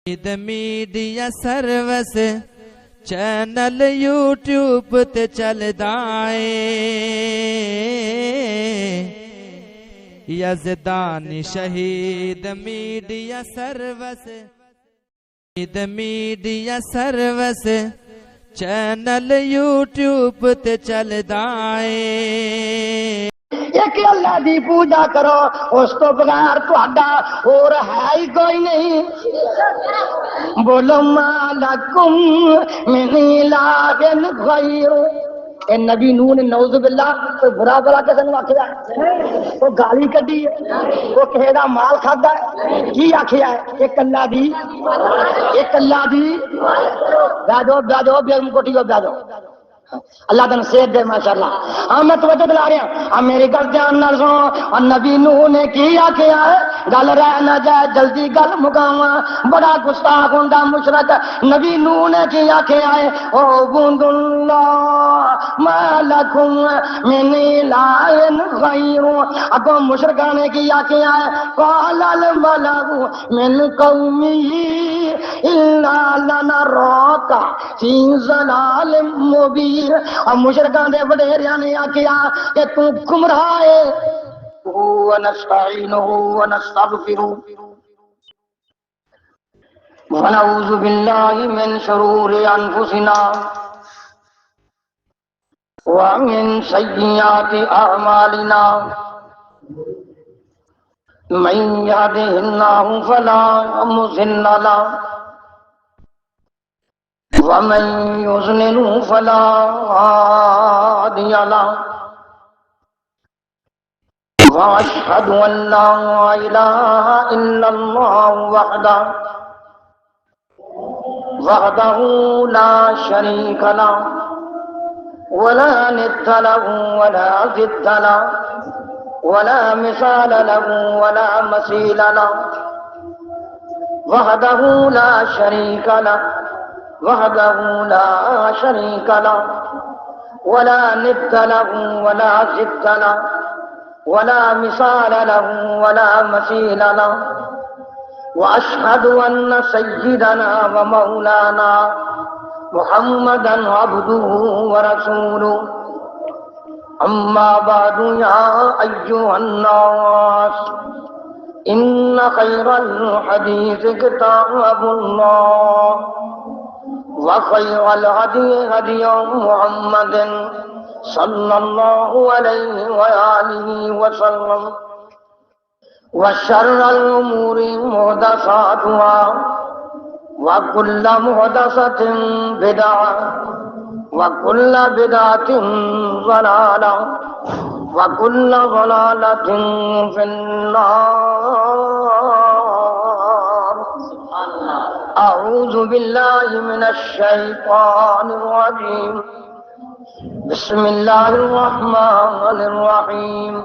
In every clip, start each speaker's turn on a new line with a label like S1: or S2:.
S1: Media service channel YouTube تے چلدا اے یزدان شہید میڈیا سروس چینل یوٹیوب تے چلدا اے
S2: ایک اللہ دی پوجا کرو اس تو بغیر تہاڈا اور ہے ہی کوئی نہیں بولو مالکم من الہ غیر اے نبی نوح نے نعوذ باللہ کوئی برا بلا کسے نوں آکھیا وہ گالی کڈی ہے وہ کہے دا مال کھادا ہے کی آکھیا ہے ایک اللہ دی بیاجو بیگم کوٹھی کو بیاجو اللہ تن صحت دے ماشاءاللہ ہاں میں توجہ دلا رہا ہوں میری گل دھیان نال سنو اور نبی نوح نے کی آکھیا ہے گل رہ نہ جائے جلدی گل مکاواں بڑا گستاخ ہوندا مشرک نبی نوح نے کی آکھیا ہے او بند اللہ ما لکم من الہ غیر اگوں مشرکاں نے کی آکھیا ہے قال الملأ من قومه الا لنراک فی ضلال مبین اور مشرکان دے وڈیریاں نے آکھیا کہ تو گمراہ ہے ونستعینہ ونستغفرہ ونعوذ باللہ من شرور انفسنا ومن سیئات اعمالنا من یہدہ اللہ فلا مضل له ومن يضلل فلا هادي له واشهد ان لا اله الا الله وحده لا شريك له ولا ند له ولا ضد له ولا مثال له ولا مثيل له وحده لا شريك له وحده لا شريك له ولا ند له ولا ضد له ولا مثال له ولا مثيل له وأشهد أن سيدنا ومولانا محمدا عبده ورسوله أما بعد يا أيها الناس إن خير الحديث كتاب الله وخير الهدي هدي محمد صلى الله عليه وآله وسلم وشر الأمور محدثاتها وكل محدثة بدعة وكل بدعة ضلالة وكل ضلالة في النار أعوذ بالله من الشيطان الرجيم بسم الله الرحمن الرحيم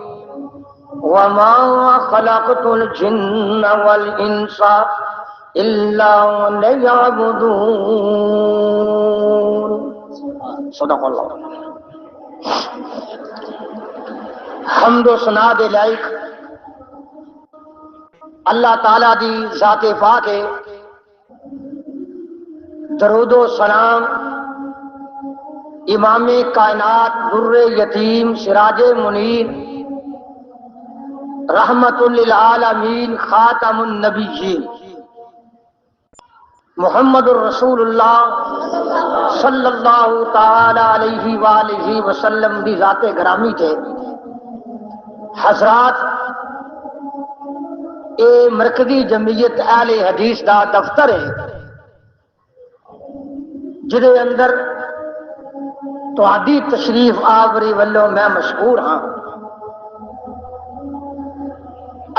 S2: وما خلقت الجن والإنس إلا ليعبدون صدق اللہ حمد و ثنا دے لائق اللہ تعالی دی ذات پاک ہے درود و سلام امام کائنات در یتیم سراج منیر رحمت للعالمین خاتم النبیین محمد الرسول اللہ صلی اللہ تعالی علیہ وآلہ وسلم دی ذات گرامی تھے حضرات اے مرکزی جمعیت اہل حدیث دا دفتر ہے جدے اندر تہاڈی تشریف آوری والوں میں مشکور ہاں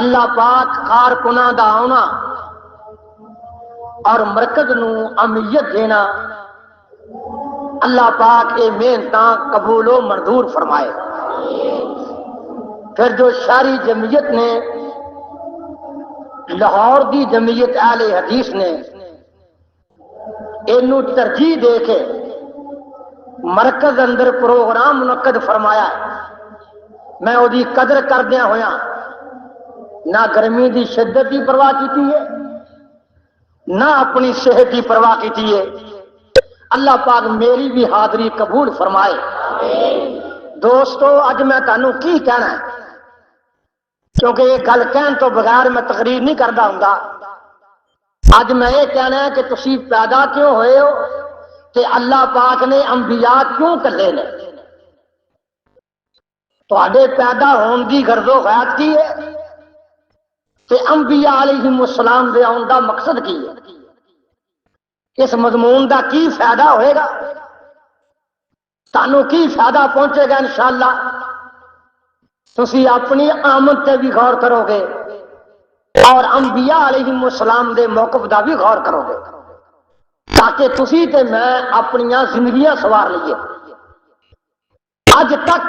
S2: اللہ پاک کارکناں دا آنا اور مرکز نو اہمیت دینا اللہ پاک اے محنتاں قبول و منظور فرمائے پھر جو شہری جمعیت نے لاہور دی جمعیت اہل حدیث نے اینو ترجیح دے کے مرکز اندر پروگرام منعقد فرمایا ہے میں وہ قدر کردیا ہوا نہ گرمی دی شدت کی پرواہ کی ہے نہ اپنی صحت کی پرواہ کی ہے۔ اللہ پاک میری بھی حاضری قبول فرمائے۔ دوستو اج میں تانوں کی کہنا ہے، کیونکہ یہ گل کہن تو بغیر میں تقریر نہیں کرتا ہوں۔ اج میں یہ کہنا ہے کہ تسی پیدا کیوں ہوئے ہو، کہ اللہ پاک نے انبیاء کیوں کلے نے؟ تواڈے پیدا ہون دی غرض و غایت کی ہے، کہ انبیاء علیہم السلام دے آن دا مقصد کی ہے؟ اس مضمون دا کی فائدہ ہوئے گا؟ تانوں کی فائدہ پہنچے گا انشاءاللہ؟ تسی اپنی آمد تے بھی غور کرو گے اور انبیاء علیہم السلام دے موقف دا بھی غور کرو گے، تاکہ تسی تے میں اپنیاں زندگیاں سوار لئیے۔ اج تک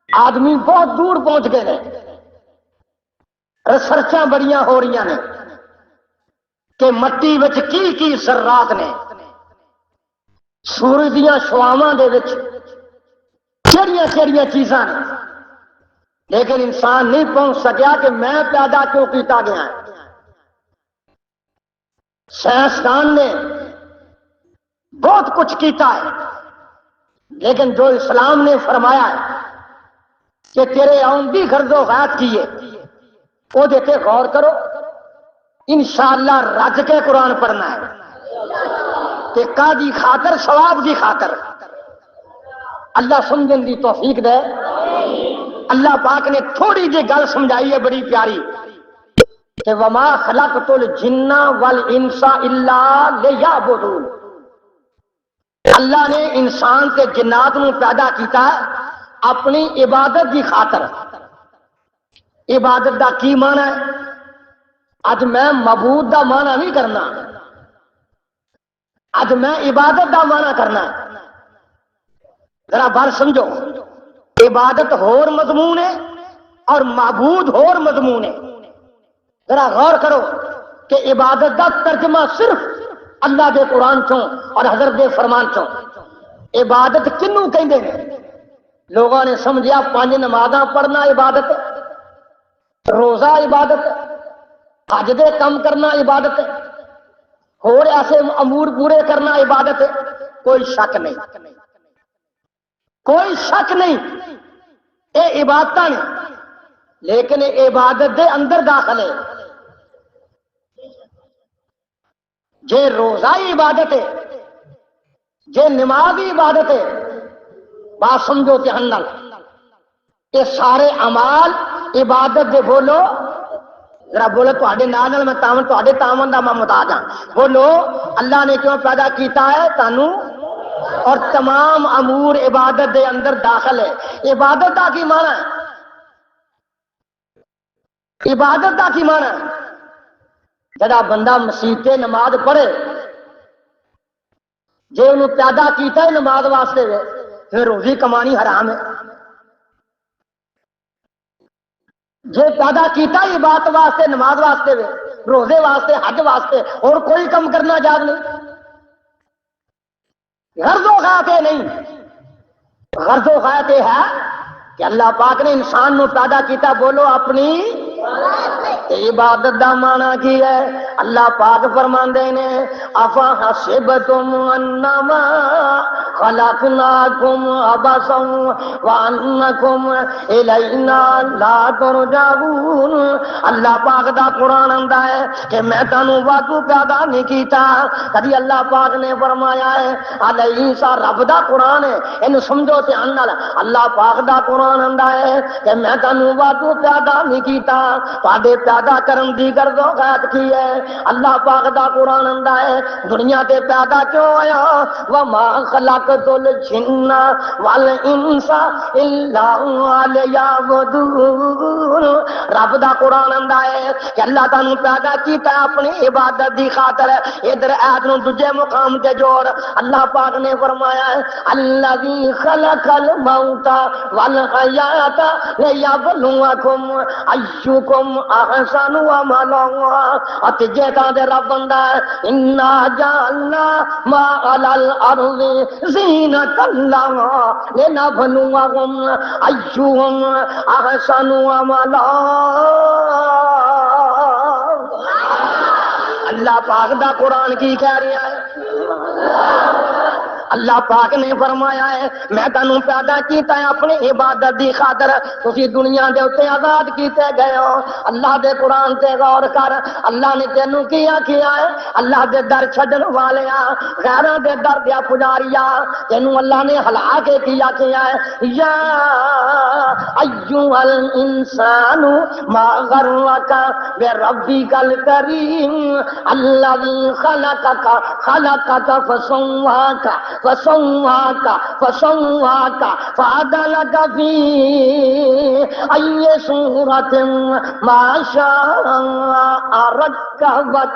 S2: آدمی بہت دور پہنچ گئے ہیں، ریسرچاں بڑیاں ہو رہی ہیں کہ مٹی وچ کی ذرات نے، سورج دیاں شعاواں دے وچ کیڑیاں چیزاں نے، لیکن انسان نہیں پہنچ سکیا کہ میں پیدا کیوں کیتا گیا ہے۔ سائنسدان نے بہت کچھ کیتا ہے، لیکن جو اسلام نے فرمایا ہے کہ تیرے آن دی غرض و غایت کی ہے، وہ دیتے غور کرو۔ انشاءاللہ رج کے قرآن پڑھنا ہے کہ کا دی خاطر، ثواب دی خاطر۔ اللہ سمجھن دی توفیق دے۔ اللہ پاک نے تھوڑی جی گل سمجھائی ہے بڑی پیاری کہ وما خلقت الجن والانس الا لیعبدون۔ اللہ نے انسان تے جنات نو پیدا کیتا ہے اپنی عبادت دی خاطر۔ عبادت دا کی معنی ہے؟ اج میں معبود دا معنی نہیں کرنا، اج میں عبادت دا معنی کرنا ہے۔ ذرا بار سمجھو، عبادت ہور مضمون ہے اور معبود ہور مضمون ہے۔ ذرا غور کرو کہ عبادت دا ترجمہ صرف اللہ دے قرآن چوں اور حضرت دے فرمان چوں۔ عبادت کنوں کہندے نے؟ لوگوں نے سمجھیا 5 نمازاں پڑھنا عبادت، روزہ عبادت، حج دے کم کرنا عبادت، اور ایسے امور پورے کرنا عبادت ہے۔ کوئی شک نہیں، کوئی شک نہیں، اے عبادت نے، لیکن عبادت دے اندر داخل ہے۔ جے روزہ عبادت ہے، جے نماز عبادت ہے، بات سمجھو دھیان نال، یہ سارے اعمال عبادت دے۔ بولو ذرا بولو، تواڈے نال میں تاون، تواڈے تاون دا میں محتاج ہاں۔ بولو اللہ نے کیوں پیدا کیتا ہے تانوں؟ اور تمام امور عبادت دے اندر داخل ہے۔ عبادت دا کی معنی ہے؟ عبادت دا کی معنی ہے؟ جدا بندہ مسیح تے نماز پڑھے، جے انہوں پیدا کیتا ہے نماز واسطے وے، پھر روزی کمانی حرام ہے۔ جے پیدا کیتا ہے عبادت واسطے، نماز واسطے وے، روزے واسطے، حج واسطے، اور کوئی کم کرنا جائز نہیں۔ غرض و غایت نہیں، غرض و غایت ہے کہ اللہ پاک نے انسان نو پیدا کیتا۔ بولو اپنی عبادت دا معنی کی ہے؟ اللہ پاک فرماندے نے افا حسبتم انما خلقناکم عبثا وانکم الینا لا ترجعون۔ اللہ پاک دا قرآن آندا ہے کہ میں تانوں وادو پیدا نہیں کیتا۔ کبھی اللہ پاک نے فرمایا ہے علیسا، رب دا قرآن ہے، اینو سمجھو دھیان نال۔ اللہ پاک دا قرآن آندا ہے کہ میں تانوں وادو پیدا نہیں کیتا، تواڈے پیدا کرن دی غرض و غایت کی ہے؟ اللہ پاک دا قرآن آندا ہے دنیا تے پیدا کیوں ہویا؟ وما خلقت الجن والانس الا لیعبدون۔ رب دا قرآن آندا ہے کہ اللہ تانوں پیدا کیتا اپنی عبادت دی خاطر۔ ادھر ایت نوں دوجے مقام تے جوڑ، اللہ پاک نے فرمایا ہے الذی خلق الموت والحیات لیبلوکم ایکم احسن عملا۔ اتجے تاں دے رب بندہ انا جعلنا ما علی الارض زینۃ لها لنبلوکم ایکم احسن عملا۔ اللہ پاک دا قرآن کی کہہ رہا ہے؟ اللہ پاک نے فرمایا ہے میں تانوں پیدا کیتا ہے اپنی عبادت دی خاطر، تسی دنیا دے اوتے آزاد کیتے گئے ہو۔ اللہ دے قرآن تے غور کر، اللہ نے تینوں کیا ہے؟ اللہ دے در چھڈن والیاں، غیراں دے در دیا پجاریاں، تینوں اللہ نے ہلا کے کیا ہے یا ایھا الانسان ما غرک بربک الکریم الذی خلقک فسواک فعدلک فی ای صورت ما شاء رکبک۔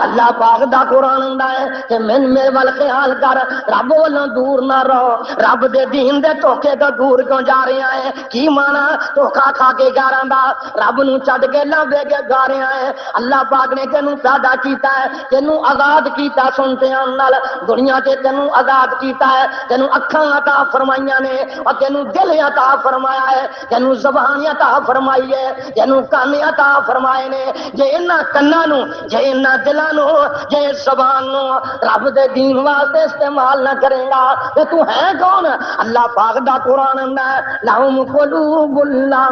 S2: اللہ پاک دا قرآن ہوندا ہے کہ من میرے ول خیال کر، رب والوں دور نہ رہو، رب دے دین دے دھوکے تو دور کیوں جا رہے ہیں؟ کی مانا دھوکا کھا کے گاراں دا رب نو چھڈ کے لوے کے گا رہے ہیں۔ اللہ پاک نے تینوں پیدا کیتا ہے، تینوں آزاد کیتا سنتے نال، دنیا تے تینوں آزاد کیتا ہے، تینوں اکھاں عطا فرمائیاں نے اور تینوں دل عطا فرمایا ہے، تینوں زبان عطا فرمائی ہے، تینوں کان عطا فرمائے نے۔ جے انہاں کاناں نو، جے انہاں دلاں نو، جے زبان نو رب دے دین واسطے استعمال نہ کرے گا تے تو ہے کون؟ اللہ پاک دا قرآن ہے لہم قلوب لا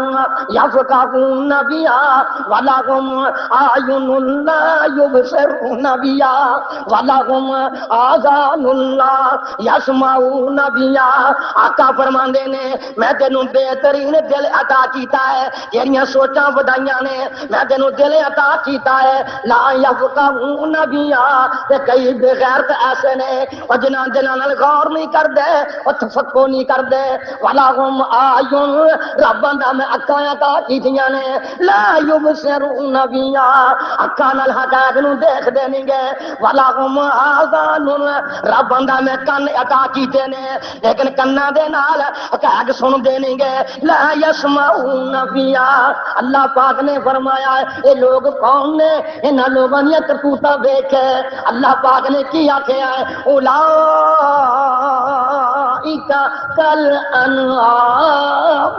S2: یفقهون بها ولہم اعین لا یبصرون بها ولہم آذان لا یسمعون بها۔ آقا فرماندے نے میں تینوں بہترین دل عطا کیتا ہے، تیریاں سوچاں ودائیاں نے، میں تینوں دل عطا کیتا ہے لا یفقهون بها۔ تے کئی بے غیرت ایسے نے اور جنہاں دلاں نال غور نہیں کردے اور تفکر نہیں کردے۔ وَلَهُمْ أَعْيُنٌ رباں دا میں اکھاں عطا کیتیاں نے لا یبصرون بها، اکھاں نال حقائق نو دیکھ دے نہیں گے۔ وَلَهُمْ آذان رباں دا میں کان عطا کیتے نے لیکن کاناں دے نال حقائق سن دے نہیں گے۔ لا یسمعون بها، اللہ پاک نے فرمایا اے لوگ کون نے؟ انہاں لوگاں دی کرتوتاں ویکھ اللہ پاک نے کی آکھیا ہے اولئک کالانعام۔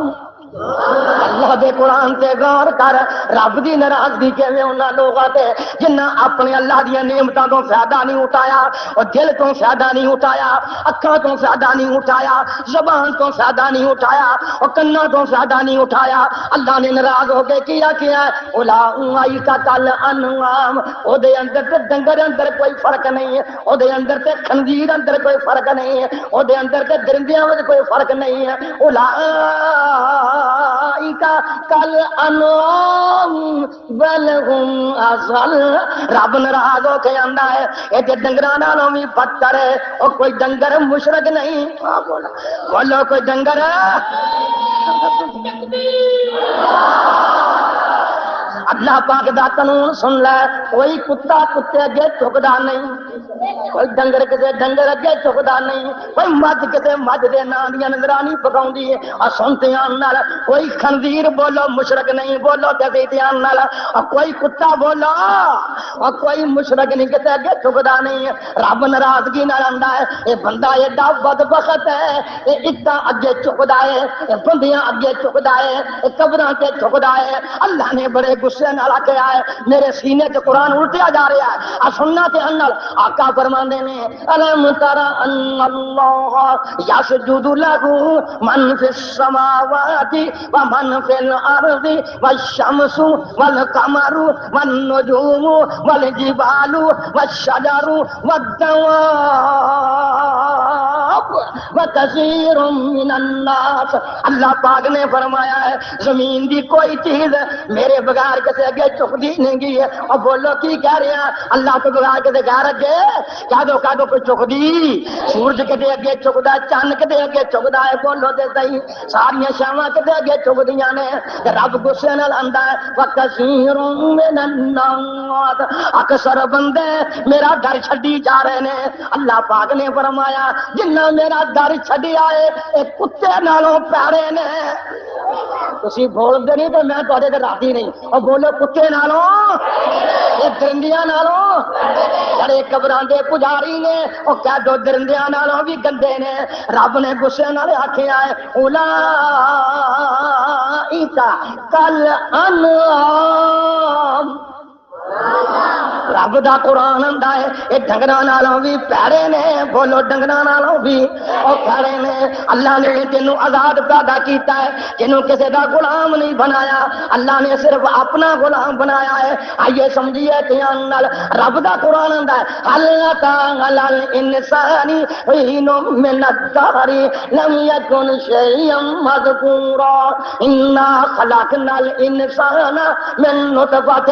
S2: اللہ دے قرآن تے غور کر، رب دی ناراضگی کیویں انہاں لوگاں تے جنہاں اپنے اللہ دی نعمتاں تو فائدہ نہیں اٹھایا، اور دل تو فائدہ نہیں اٹھایا، اکھاں تو فائدہ نہیں اٹھایا، زبان تو فائدہ نہیں اٹھایا، اور کنا تو فائدہ نہیں اٹھایا۔ اللہ نے ناراض ہو کے کیا ہے اولئک کالانعام، او دے اندر تے ڈنگر اندر کوئی فرق نہیں ہے، او دے اندر تے خنزیر اندر کوئی فرق نہیں ہے، او دے اندر تے درندیاں وچ کوئی فرق نہیں ہے۔ کالانعام بل ہم اضل۔ رب ناراض ہو کے آندا ہے اے تے ڈنگراں نالوں بھی بدتر ہے، او کوئی ڈنگر مشرک نہیں۔ بولو کوئی ڈنگر اللہ پاک دا قانون سن لے، کوئی کتا کتے اگے جھکدا نہیں، کوئی ڈنگر کسے ڈنگر اگے جھکدا نہیں، کوئی مجھ کسے مجھ دے نام دی نگرانی پکاؤندی ہے۔ اور سنتے آن نال کوئی خنزیر بولو مشرک نہیں، بولو تے دھیان نال، اور کوئی کتا بولو اور کوئی مشرک نہیں کسے اگے جھکدا نہیں۔ رب ناراضگی نال آندا ہے اے بندہ ایڈا بدبخت ہے، اے اٹاں اگے جھکدا ہے، اے بندیاں اگے جھکدا ہے، اے قبراں تے جھکدا ہے۔ اللہ نے بڑے غصے نال کہا ہے میرے سینے تے قرآن الٹیا جا رہا ہے، اور سننا تے انل آقا فرماندے نے الم تر ان اللہ یسجد لہ من فی السماوات ومن فی الارض والشمس والقمر والنجوم والجبال والشجر والدواب وکثیر من الناس۔ اللہ پاک نے فرمایا ہے زمین دی کوئی چیز میرے بغیر کسی اگے چکتی نہیں گئی ہے۔ اور بولو کی کہہ رہے ہیں؟ اللہ تو بغیر کسی غیر اگے کہہ دو کوئی چکتی؟ سورج کدے اگے چکتا ہے، چند کدے اگے چکتا ہے؟ بولو تے صحیح، ساریاں شاواں کدے اگے چکدیاں نے؟ رب غصے نال آندا ہے وکثیر من الناس، اکثر بندے میرا ڈر چھڈی جا رہے نے۔ اللہ پاک نے فرمایا جنہ میرا ڈر چھڈیا ہے اے کتے نالوں پیارے نے۔ تسی بولدے نہیں تو میں تہاڈے تے راضی نہیں، اور بولو کتے نالوں، اے درندیاں نالوں، جڑے قبراں دے پجاری نے او کہہ دو درندیاں نالوں بھی گندے نے۔ رب نے غصے نال آکھیا ہے اولئک کالانعام رب دا قرآن آندا ہے اے ڈنگراں نالوں بھی پیارے نے، بولو ڈنگراں نالوں بھی او پیارے نے۔ اللہ نے تینوں آزاد پیدا کیتا ہے، تینوں کسی دا غلام نہیں بنایا، اللہ نے صرف اپنا غلام بنایا ہے۔ آئیے سمجھیے دھیان نال، رب دا قرآن آندا ہے اللہ تعالی الانسان حین من الدہر لم یکن شیئا مذکورا انا خلقنا الانسان من نطفۃ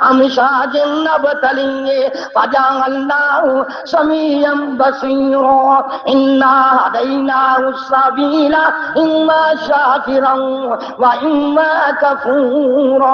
S2: امشاج نبتلیہ فجعلناہ سمیعا بصیرا انا ہدیناہ السبیل اما شاکرا واما کفورا۔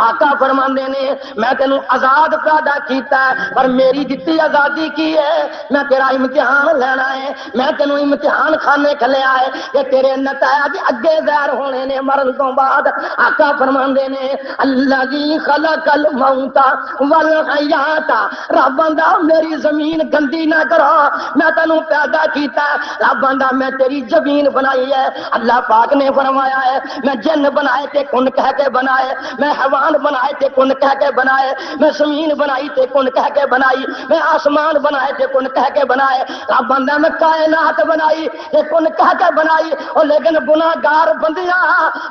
S2: آقا فرماندے نے میں تینوں آزاد پیدا کیتا ہے، پر میری دتی آزادی کی ہے، میں تیرا امتحان لینا ہے، میں تینوں امتحان خانے کھلیا ہے کہ تیرے نتائج اگے ظاہر ہونے نے مرن تو بعد۔ آقا فرماندے نے الذی خلق الموت والحیات، رب آندا میری زمین گندی نہ کرو، میں تینوں پیدا کیتا ہے، رب آندا میں تیری زمین بنائی ہے۔ اللہ پاک نے فرمایا ہے میں جن بنائے تے کن کہہ کے بنائے، میں حیوان بنائے تے کن کہہ کے بنائے، میں زمین بنائی تے کن کہہ کے بنائی، میں آسمان بنائے تے کن کہہ کے بنائے۔ رب آندا میں کائنات بنائی تے کن کہہ کے بنائی، او لیکن گناہگار بندیاں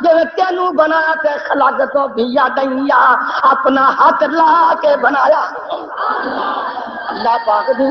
S2: جے تینوں بنایا تے خلق تو بیا دنیا اپنا ہاتھ لا کے بنایا۔ اللہ پاک دی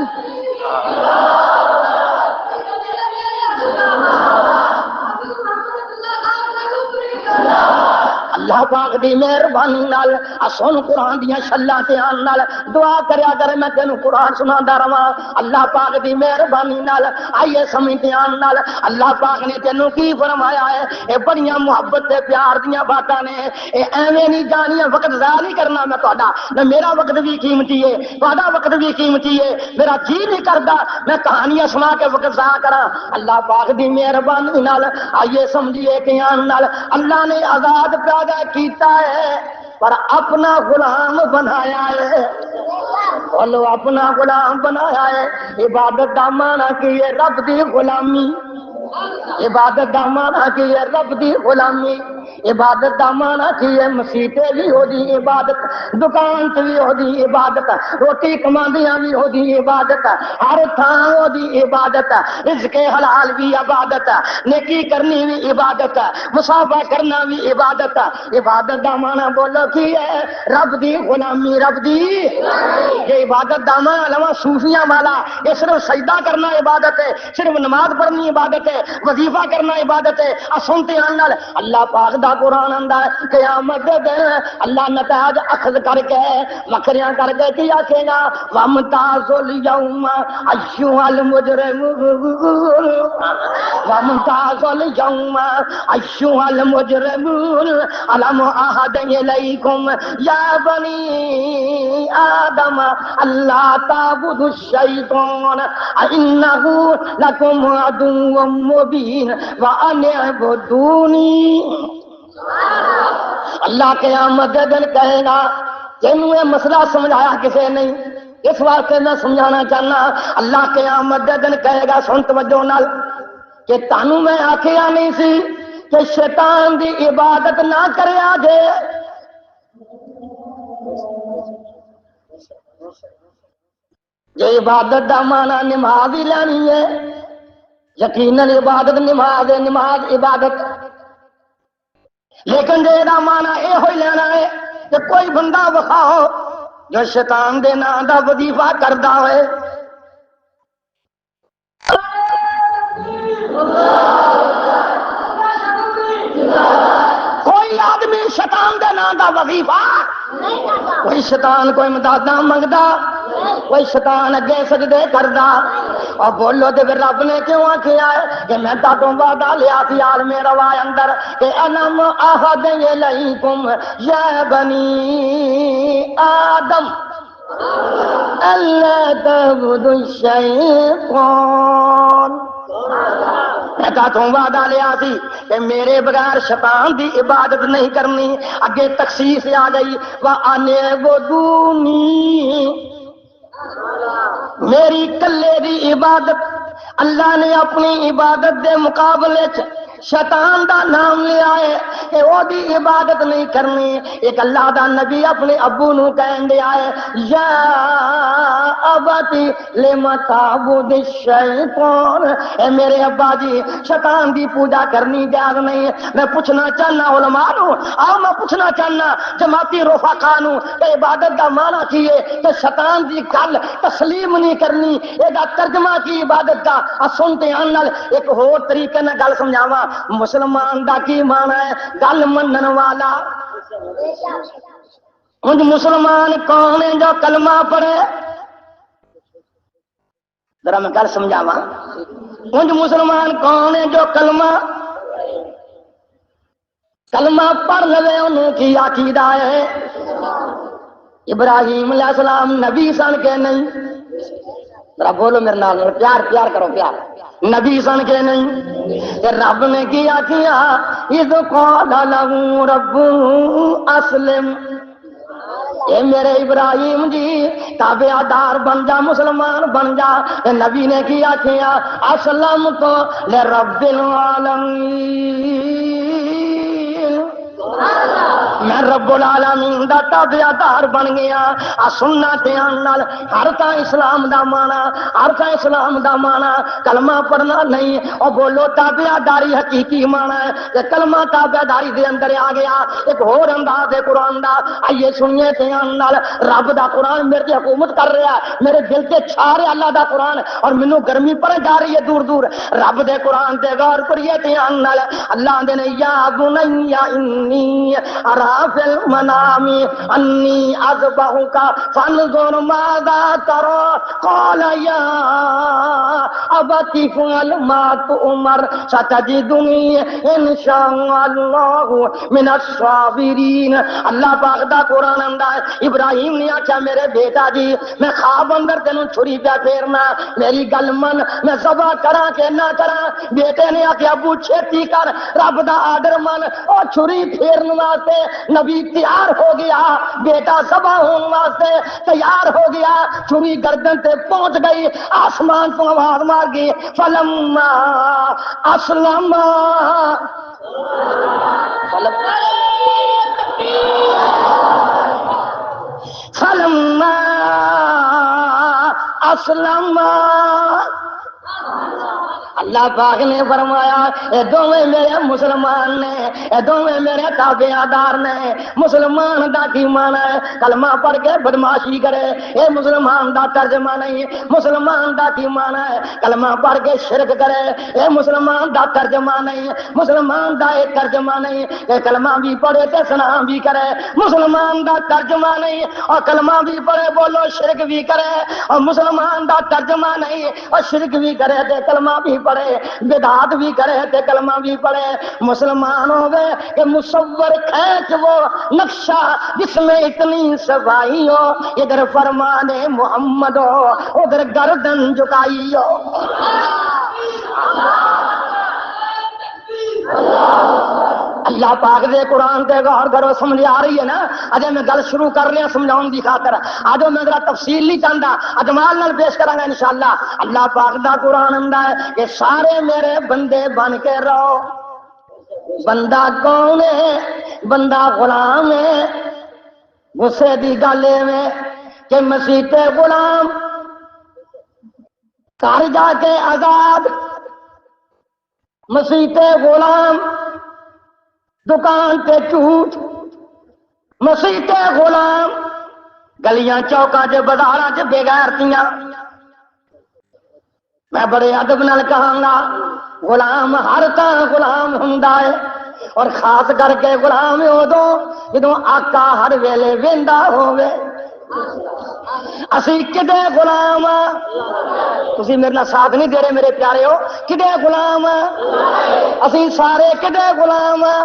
S2: اللہ پاک دی مہربانی نال سن قرآن دیاں شلاں تے آن نال دعا کریا کر میں تینوں قرآن سنادا رواں۔ اللہ پاک دی مہربانی نال آئیے سمجھتے آن نال اللہ پاک نے تینوں کی فرمایا ہے، اے بڑیاں محبت تے پیار دیاں باتاں نے، اے ایویں نہیں جانیاں، وقت ضائع نہیں کرنا میں تہاڈا، میرا وقت بھی قیمتی ہے، تہاڈا وقت بھی قیمتی ہے، میرا جی نہیں کردا میں کہانیاں سنا کے وقت ضائع کراں۔ اللہ پاک دی مہربانی نال آئیے سمجھیے کہ آن نال اللہ نے آزاد پیدا کیتا ہے پر اپنا غلام بنایا ہے، بولو اپنا غلام بنایا ہے۔ عبادت دا معنی کی ہے رب دی غلامی، عبادت دا معنی کی ہے رب دی غلامی، عبادت دا معنی کی ہے مسیتے بھی ہو دی عبادت، دکان تے بھی ہو دی عبادت، روٹی کماندیاں بھی ہو دی عبادت، ہر تھان ہو دی عبادت، رزق حلال بھی عبادت، نیکی کرنی بھی عبادت، مصافحہ کرنا بھی عبادت۔ عبادت دا معنی بولو کی ہے رب دی غلامی، رب دی یہ عبادت دا معنی لواں صوفیاں والا، یہ صرف سجدہ کرنا عبادت ہے، صرف نماز پڑھنی عبادت ہے، وظیفہ کرنا عبادت ہے۔ سنتے آن نال اللہ پاک دا قرآن آندا ہے قیامت دے دن اللہ نتائج اخذ کر کے مکریاں کر کے کی آکھے گا وامتاز الیوم ایھا المجرمون، وامتاز الیوم ایھا المجرمون الم اعہد الیکم یا بنی آدم اللہ تعبدوا الشیطان انہ لکم عدو مبین وان اعبدونی۔ اللہ قیامت دے دن کہے گا تینوں یہ مسئلہ سمجھایا کسے نہیں، اس واسطے میں سمجھانا چاہنا۔ اللہ قیامت دے دن کہے گا سن توجہ نال کہ تانوں میں آکھیا نہیں سی کہ شیطان دی عبادت نہ کریا جے، یہ عبادت دا معنی نماز ہی لینی ہے، یقیناً عبادت نماز ہے، نماز عبادت، لیکن جے دا معنی یہ ہوئی لینا ہے کہ کوئی بندہ وکھاؤ جو شیطان دے نام دا وظیفہ کردا ہوئے، کوئی آدمی شیطان دے نام دا وظیفہ، کوئی شیطان کوئی امداداں منگدا، کوئی شیطان اگے سجدے کردا، اور بولو تے پھر رب نے کیوں آکھیا ہے کہ میں تہاڈوں وعدہ لیا سی عالم روا اندر کہ الم اعہد الیکم یا بنی آدم اللہ تعبدوا الشیطان، میں تہاڈوں وعدہ لیا سی کہ میرے بغیر شیطان دی عبادت نہیں کرنی۔ اگے تخصیص آ گئی وان اعبدونی، میری کلے دی عبادت۔ اللہ نے اپنی عبادت دے مقابلے شیطان دا نام لیا ہے کہ وہ دی عبادت نہیں کرنی. ایک اللہ دا نبی اپنے ابو نو کہن دیا ہے یا ابتی لما تعبد الشیطان، اے میرے ابا جی شیطان دی پوجا کرنی جائز نہیں. میں پوچھنا چاہنا علماء نو، میں پوچھنا چاہنا جماعتی رفقا نو کہ عبادت دا معنی کی ہے کہ شیطان دی گل تسلیم نہیں کرنی، اے دا ترجمہ کی عبادت دا. سنتے ہیں ایک اور طریقے نال گل سمجھاواں. مسلمان دا کی معنی ہے؟ گل منن والا. انج مسلمان کون ہے جو کلمہ پڑھے؟ ذرا میں گل سمجھاواں. انج مسلمان کون ہے جو کلمہ پڑھ لے؟ انہوں کی عقیدہ ہے ابراہیم علیہ السلام نبی سن کے نہیں؟ ذرا بولو میرے نال، پیار کرو، پیار. نبی سن کے نہیں؟ کہ رب نے کیا اذ قال له رب اسلم، اے میرے ابراہیم جی تابع دار بن جا، مسلمان بن جا. نبی نے کیا اسلم تو لرب العالمین، میں رب العالمین دا تابع دار بن گیا. سننا دھیان نال، ہر تا اسلام دا مانا، ہر تا اسلام دا مانا کلمہ پڑھنا نہیں. اور بولو تابع داری حقیقی مانا ہے کہ کلمہ تابع داری دے اندر آ گیا. ایک اور انداز ہے قرآن دا، آئیے سنیے دھیان نال. رب دا قرآن میرے تے حکومت کر رہا ہے، میرے دل تے چھا رہا اللہ دا قرآن، اور مینوں گرمی پڑ جا رہی ہے دور دور. رب دے قرآن تے غور کریے دھیان نال. اللہ دے نے یا بنی انی ارا فی المنام انی اذبحک فانظر ماذا ترى قال یا ابت افعل ما تؤمر ستجدنی ان شاء اللہ من الصابرین. اللہ پاک دا قرآن آندا ہے ابراہیم نے آخیا میرے بیٹا جی میں خواب اندر تینوں چھری پہ پھیرنا، میری گل من، میں ذبح کراں کہ نہ کراں؟ بیٹے نے آخیا ابو چھتی کر، رب دا آرڈر من. اور چھری پھیرن واسطے نبی تیار ہو گیا، بیٹا ذبح ہون واسطے تیار ہو گیا. چھری گردن تے پہنچ گئی، آسمان تو آواز مار گئی فلما اسلم فلما اسلم. اللہ پاک نے فرمایا اے دوویں میرے مسلمان نے، اے دوویں میرے تابع دار نے. مسلمان دا کی معنی ہے؟ کلمہ پڑھ کے بدماشی کرے، اے مسلمان دا ترجمہ نہیں. مسلمان دا کی معنی ہے؟ کلمہ پڑھ کے شرک کرے، اے مسلمان دا ترجمہ نہیں. مسلمان دا ایک ترجمہ نہیں کہ کلمہ بھی پڑھے تے سلام بھی کرے. مسلمان دا ترجمہ نہیں اور کلمہ بھی پڑھے بولو شرک بھی کرے. اور مسلمان دا ترجمہ نہیں اور شرک بھی کرے تے کلمہ بھی پڑھے، بدعات بھی کرے تے کلمہ بھی پڑھے. مسلمان ہو گئے کہ مصور کھینچ وہ نقشہ جس میں اتنی صفائی ہو، ادھر فرمان محمد ہو ادھر گردن جھکائی ہو. اللہ پاک دے قرآن تے غور کرو، سمجھ آ رہی ہے نا؟ اجے میں گل شروع کر رہا سمجھاؤں دی خاطر. آجو میں ذرا تفصیل نہیں چاہتا، اجمال نال پیش کراں گا انشاءاللہ. اللہ پاک دا قرآن ہوندا ہے کہ سارے میرے بندے بن کے رہو. بندہ کون ہے؟ بندہ غلام ہے. غصے دی گل میں کہ مسیح تے غلام گھر جا کے آزاد، مسیح تے غلام دکان تے جھوٹ، مسیح تے غلام گلیاں چوکاں چ بازاراں چ بے غیرتیاں. میں بڑے ادب نال کہاں گا غلام ہر طرح غلام ہوندا ہے، اور خاص کر کے غلام ادوں جدوں آقا ہر ویلے ویندا ہووے. اسی کدے غلام ہاں؟ تسی میرے نال ساتھ نہیں دے رہے میرے پیارے ہو. کدے غلام ہاں؟ اسی سارے کدے غلام ہاں؟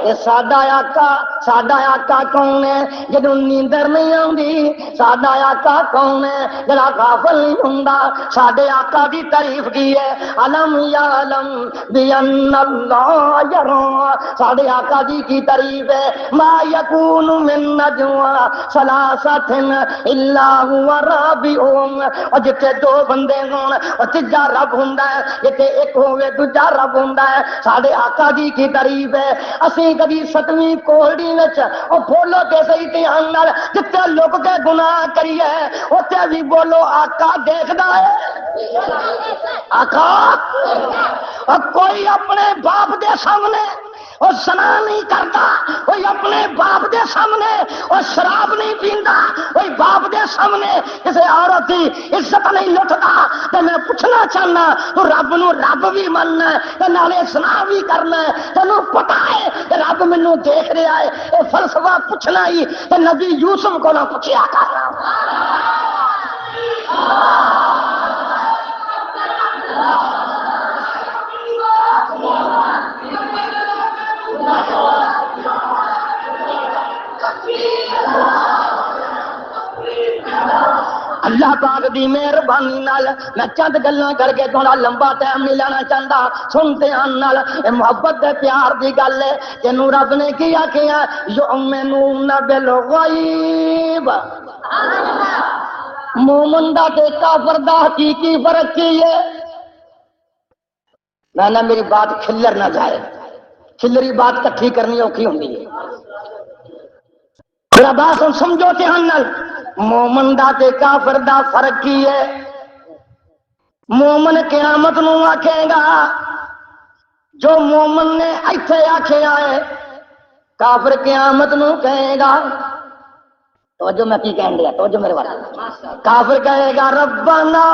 S2: یہ ساڈا آقا کون ہے جدوں نیندر نہیں آندی؟ ساڈا آقا کون ہے جڑا غافل نہیں ہوندا؟ ساڈے آقا دی تعریف کی ہے علم یعلم بان اللہ یرا. ساڈے آقا دی کی تعریف ہے ما یکون من نجوا ثلاثۃ الا ہوا رابعہم، اور جتھے دو بندے ہون اور تیجا رب ہوندا ہے، جتھے ایک ہوے دوجا رب ہوندا ہے۔ ساڈے آقا دی کی تعریف ہے، اسی کبھی 7ویں کوہڑی وچ او بولو تے صحیح دھیان نال، جتھے لک کے گناہ کریے اوتھے بھی بولو آقا دیکھدا ہے۔ آقا اور کوئی اپنے باپ دے سامنے اور زنا نہیں کرتا، کوئی اپنے باپ دے سامنے اور شراب نہیں پیندا، کوئی باپ دے سامنے کسی عورت کی عزت نہیں لٹتا۔ تے میں پوچھنا چاہنا تو رب نو رب بھی مننا ہے تے نالے زنا بھی کرنا ہے، تینوں پتہ ہے کہ رب مینوں دیکھ رہا ہے، اے فلسفہ پوچھنا ہی تے نبی یوسف کو نہ پوچھیا کر۔ اللہ پاک دی مہربانی نال میں چند گلاں کر کے تھوڑا لمبا ٹائم نہیں لینا چاہتا، سنتے آن نال اے محبت دے پیار دی گل ہے۔ تینوں رب نے کیا کیا یؤمنون بالغیب، مومن دا تے کافر دا حقیقی فرق کی ہے؟ میں میری بات کھلر نہ جائے، کھلری بات کٹھی کرنی اوکھی ہوندی ہے۔ میرا بات سمجھو دھیان نال، مومن دا تے کافر دا فرق کی ہے؟ مومن قیامت نو آکھے گا جو مومن نے ایتھے آکھیا ہے، کافر قیامت نو کہے گا، توجہ میں کی کہن دیا، توجہ میرے والا، کافر کہے گا ربنا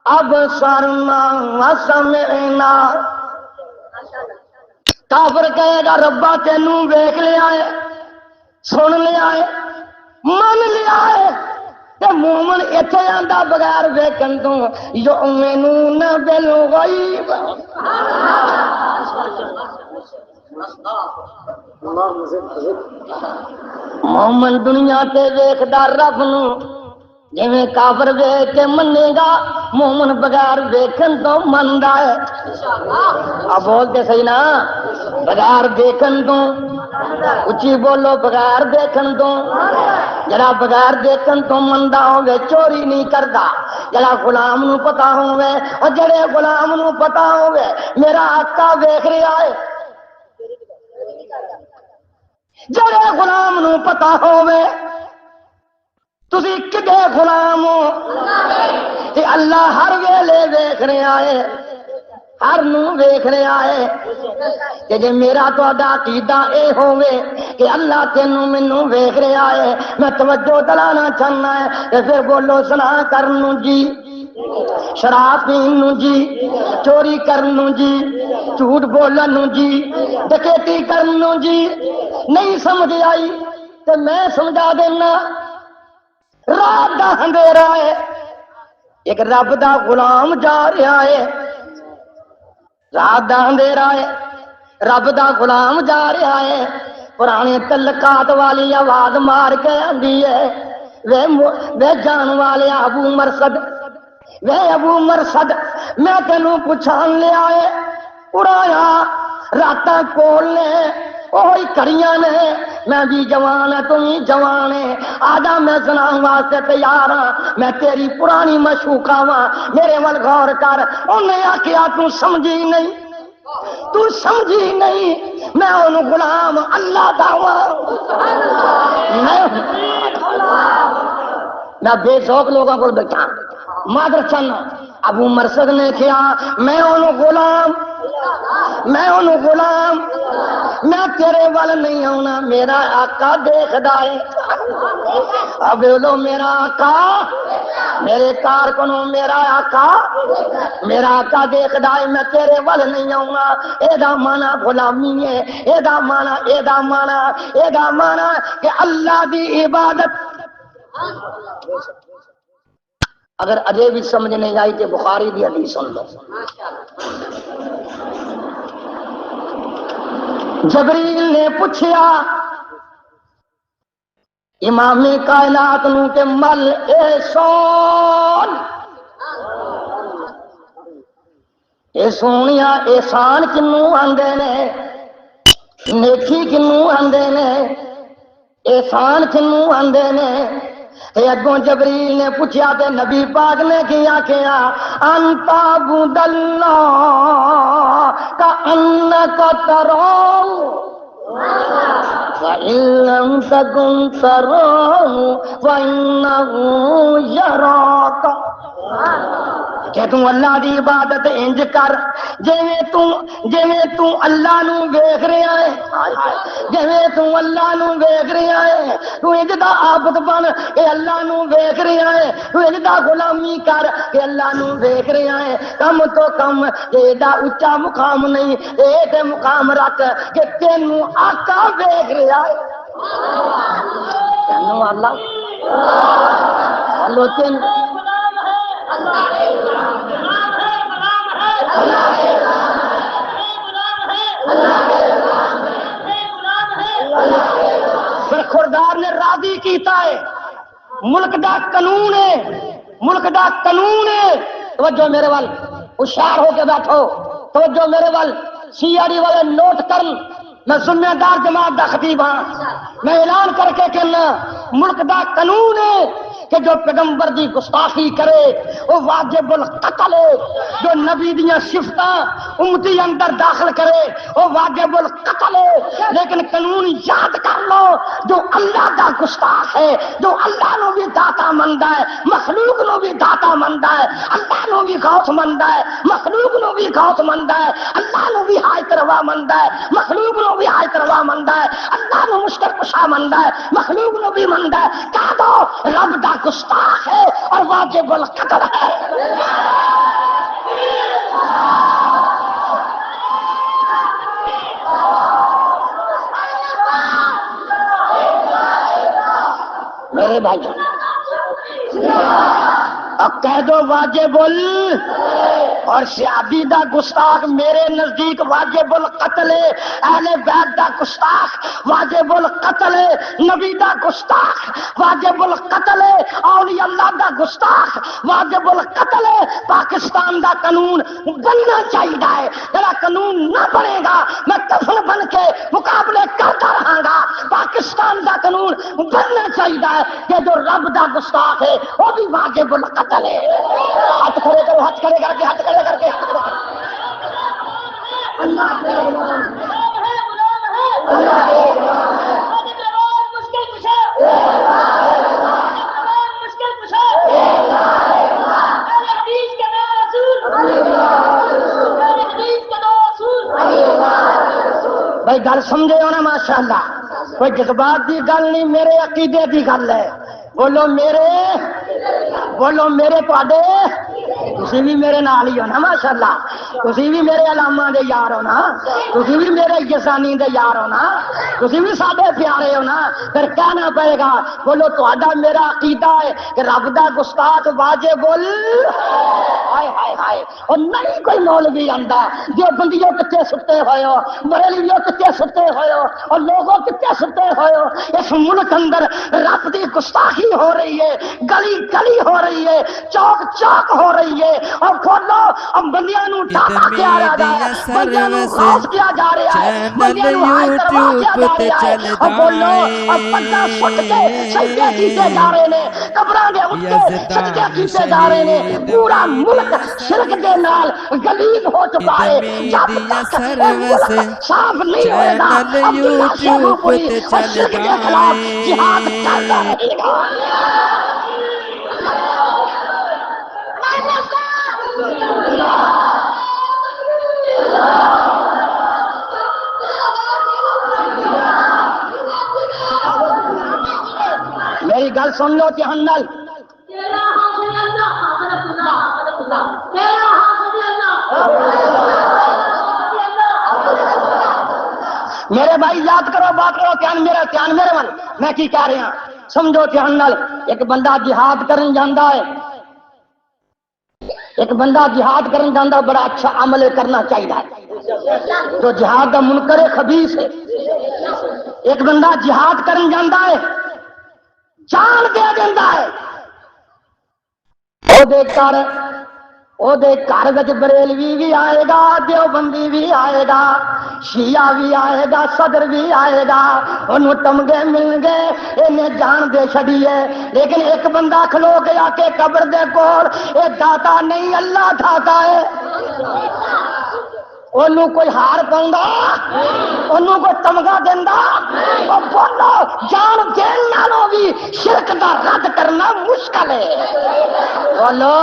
S2: ابصرنا وسمعنا، کافر کہے گا ربا تینوں ویکھ لیا ہے، سن لیا ہے، من لیا ہے، تے مومن ایتھے آندا بغیر ویکھن تو یؤمنون بالغیب۔ مومن دنیا تے ویکھدا رب نو جویں کافر ویکھ کے منے گا، مومن بغیر ویکھن تو مندا ہے۔ اب بولتے صحیح نا، بغیر دیکھن تو، اچھی بولو، بغیر دیکھن تو، جڑا بغیر دیکھن تو مندا ہوے چوری نہیں کردا، جڑا غلام نو پتا ہوے، اور جڑے غلام نو پتا ہوے میرا آقا ویکھ رہا ہے، جڑے غلام نو پتا ہوے تسی کدے غلام ہو تے اللہ ہر ویلے ویکھ رہا ہے، ہر نو ویکھ رہا ہے۔ کہ جے میرا تہاڈا عقیدہ اے ہوے کہ اللہ تینوں مینوں ویکھ رہا ہے، میں توجہ دلانا چاہنا ہے، تے پھر بولو زنا کرن نوں جی، شراب پین نوں جی، چوری کرن نوں جی، جھوٹ بولن نوں جی، ڈکیتی کرن نوں جی نہیں سمجھ آئی تے میں سمجھا دینا۔ رات دا اندھیرا ہے، ایک رب دا غلام جا رہا ہے، رات دا اندھیرا ہے، رب دا غلام جا رہا ہے، پرانے تعلقات والی آواز مار کے آندی ہے، وے جان والے ابو مرصد، وے ابو مرصد میں تینوں پچھان لیا ہے، اڑایا راتاں کول نے وہی کڑیاں نے، میں بھی جوان ہے تم بھی جوان ہے، آجا میں سناؤں واسطے تیار ہاں، میں تیری پرانی مشوقہ ہاں، میرے ول غور کر۔ انہیں آکھیا تو سمجھی نہیں، تو سمجھی نہیں، میں انہوں غلام اللہ دعوا، میں بے ذوق لوگوں کو بیٹھا مادر چن۔ ابو مرصد نے کیا میں انہوں غلام، میں انہوں غلام، میں تیرے وال نہیں آنا، میرا آقا دیکھدا ہے۔ اب بولو میرا آقا، میرے کارکنوں میرا آقا، میرا آقا دیکھدا ہے، میں تیرے وال نہیں آؤں، اے دا مانا غلامی ہے، اے دا مانا، اے دا مانا، اے دا مانا کہ اللہ دی عبادت۔ اگر اجے بھی سمجھ نہیں آئی تو بخاری دی حدیث سن لو۔ جبریل نے پوچھیا امام کائنات نو کہ مل احسان، اے سونیا احسان کنوں آندے نے، نیکی کنوں آندے نے، احسان کنوں آندے نے؟ تے اگوں جبریل نے پوچھا تے نبی پاک نے کی آکھیا انتا بدلہ کا انک تراؤ وَإِن لَّمْ تَكُن تَرَاهُ فَإِنَّهُ يَرَاكَ کہ تم اللہ دی عبادت انج کر جویں تو اللہ نو ویکھ رہا ہے، جویں تو اللہ نو ویکھ رہا ہے، تو انج دا عابد بن کہ اللہ نو ویکھ رہا ہے، تو انج دا غلامی کر کہ اللہ نو ویکھ رہا ہے، کم تو کم ایڈا اونچا مقام نہیں، ایڈے مقام رکھ کہ تینوں آقا ویکھ رہا ہے، تینوں اللہ اللہ تینوں برخوردار نے راضی کیتا ہے، ملک دا قانون ہے، ملک دا قانون ہے۔ توجہ میرے وال ہوشیار ہو کے بیٹھو، توجہ میرے وال سی آر ڈی والے نوٹ کرن، میں ذمہ دار جماعت دا خطیب ہاں، میں اعلان کر کے کہنا ملک دا قانون ہے کہ جو پیغمبر دی گستاخی کرے وہ واجب القتل ہے، جو نبی دیاں صفتاں امتی اندر داخل کرے وہ واجب القتل ہے، لیکن قانون یاد کر لو جو اللہ دا گستاخ ہے، جو اللہ نو بھی داتا مندا ہے، مخلوق نو بھی داتا مندا ہے، اللہ نو بھی غوث مندا ہے، مخلوق نو بھی غوث مندا ہے، اللہ نو بھی حاجت روا مندا ہے، مخلوق نو بھی حاجت روا مندا ہے، اللہ نو مشکل کشا مندا ہے، مخلوق نو بھی مندا ہے، کہہ دو رب دا گستاخ ہے اور واجب القتل ہے۔ میرے بھائی اب کہہ دو واجب اور صحابی دا گستاخ میرے نزدیک واجب القتل ہے، اہل بیت دا گستاخ واجب القتل ہے، نبی دا گستاخ واجب القتل ہے، اولیاء اللہ دا گستاخ واجب القتل ہے۔ پاکستان دا قانون بننا چاہیے، میرا قانون نہ بنے گا میں کفن بن کے مقابلے کرتا رہا گا۔ پاکستان دا قانون بننا چاہیے کہ جو رب دا گستاخ ہے وہ بھی واجب القتل ہے۔ ہاتھ کھڑے کرو، ہاتھ کھڑے کر کے، ہاتھ کھڑے کر کے، بھائی گل سمجھے ہو نا ماشاءاللہ، کوئی جذبات دی گل نہیں، میرے عقیدے دی گل ہے۔ بولو میرے تواڈے تسی بھی میرے نال ہی ہو نا ماشاءاللہ، تسی بھی میرے علامہ دے یار ہو نا، تسی بھی میرے یسانی دے یار ہو نا، تسی بھی ساڈے پیارے ہو نا، پھر کہنا پڑے گا بولو تواڈا میرا عقیدہ ہے کہ رب دا گستاخ واجب ہائے ہائے ہائے، اور نہیں کوئی مولوی آندا جو بندیوں کتے ستے ہوئے ہو، بریلیوں کتے ستے ہوئے ہو، اور لوگوں کتے ستے ہوئے ہو، اس ملک اندر رب دی گستاخی ہو رہی ہے، گلی گلی ہو رہی ہے، چوک چوک ہو رہی ہے، اور کھولو اب بندیاں نو ڈاٹا کیا رہا ہے، بندیاں نو غوث کیا جا رہا ہے، بندیاں نو ہائی کروا کیا جا رہا ہے، اور بولو اب پردہ سٹ کے سجدے کیتے جا رہے نے، قبراں دے اوتے سجدے کیتے جا رہے نے، پورا ملک شرک دے نال غلیظ ہو چکا ہے۔ جب تک ملک صاف نہیں ہوئے گا عبداللہ شیخو پوری اور شرک کے خلاف جہاد کرتا رہے گا۔ میری گل سن لو دھیان نال، میرے بھائی یاد کرو، بات کرو، دھیان میرے من، میں کی کہہ رہا سمجھو دھیان نال۔ ایک بندہ جہاد کرن جاندا ہے، ایک بندہ جہاد کرن جاندا، بڑا اچھا عمل کرنا چاہیے، جو جہاد دا منکر خبیث ہے۔ ایک بندہ جہاد کرن جاندا ہے، جان دے دیندا ہے، او دیکھ کر او دے گھر وچ بریلوی بھی آئے گا، دیوبندی بھی آئے گا، شیعہ بھی آئے گا، صدر بھی آئے گا، انہوں تمغے مل گے، انہیں جان دے چھڑیے، لیکن ایک بندہ کھلو گیا کہ قبر دے کول اے داتا نہیں اللہ داتا ہے، انہوں کوئی ہار پاؤندا، انہوں کوئی تمغہ دیندا، او بولو جان دین نالوں بھی شرک دا رد کرنا مشکل ہے، بولو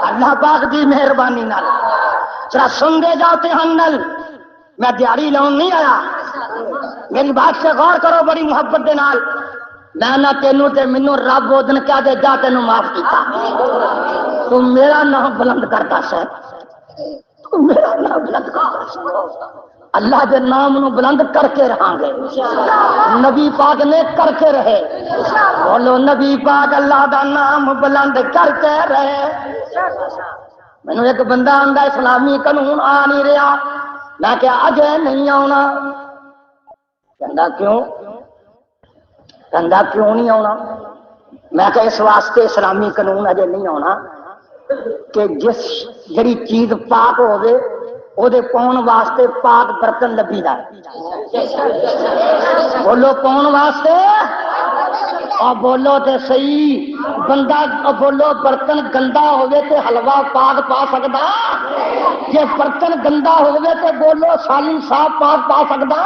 S2: اللہ پاک دی مہربانی نال ذرا سن دے جاؤ تہنل، میں دیہڑی لاؤن نہیں آیا، میری بات سے غور کرو بڑی محبت دے نال، میں نہ تینوں تے مینوں رب وہ دن کہہ دے جا تینوں معاف کیتا، تو میرا نام بلند کرتا ہے، تو میرا نام بلند کرتا ہے، اللہ دے نام نو بلند کر کے رہاں گے، نبی پاک نے کر کے رہے، بولو نبی پاک اللہ دا نام بلند کر کے رہے۔ مینوں ایک بندہ آندا اسلامی قانون آ نہیں رہا، میں کیا اجے نہیں آنا، کہندا کیوں نہیں آنا، میں کہ اس واسطے اسلامی قانون اجے نہیں آنا کہ جس جڑی چیز پاک ہوے او دے پاؤن واسطے پاک برتن لبھی دا، بولو پاؤن واسطے، اور بولو تے صحیح بندہ، بولو برتن گندا ہوے تے حلوہ پاک پا سکدا، جے برتن گندا ہوے تے بولو سالن صاف پاک پا سکدا،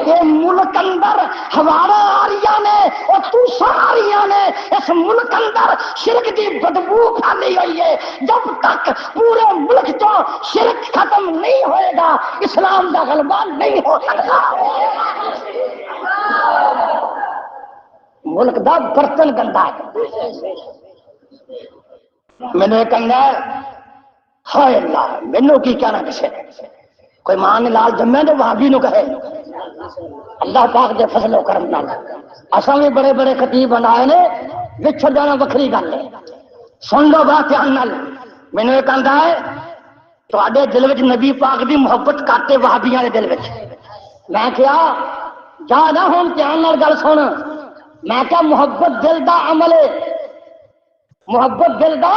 S2: یہ ملک اندر ہمارا آ رہی نے اور توسا آ رہی نے، اس ملک اندر شرک دی بدبو پھیلی ہوئی ہے، جب تک پورے ملک تو شرک ختم نہیں ہوئے گا اسلام دا غلبہ نہیں ہو سکتا، ملک دا برتن گندا ہے، میں نے کہنا ہائے اللہ مینوں کی کہنا کسے کوئی ماں نے لال جمے تو وہابی نو کہے، اللہ پاک دے فضل و کرم نال اساں بھی بڑے بڑے خطیب بنائے نے، وچھڑ جانا وکھری گل ہے، سن لو بات دھیان نال، مینوں یہ کہندا ہے تواڈے دل وچ نبی پاک دی محبت کرتے وہابیاں دے دل وچ، میں کیا جا نہ ہن دھیان نال گل سن، میں کیا محبت دل دا عمل ہے، محبت دل دا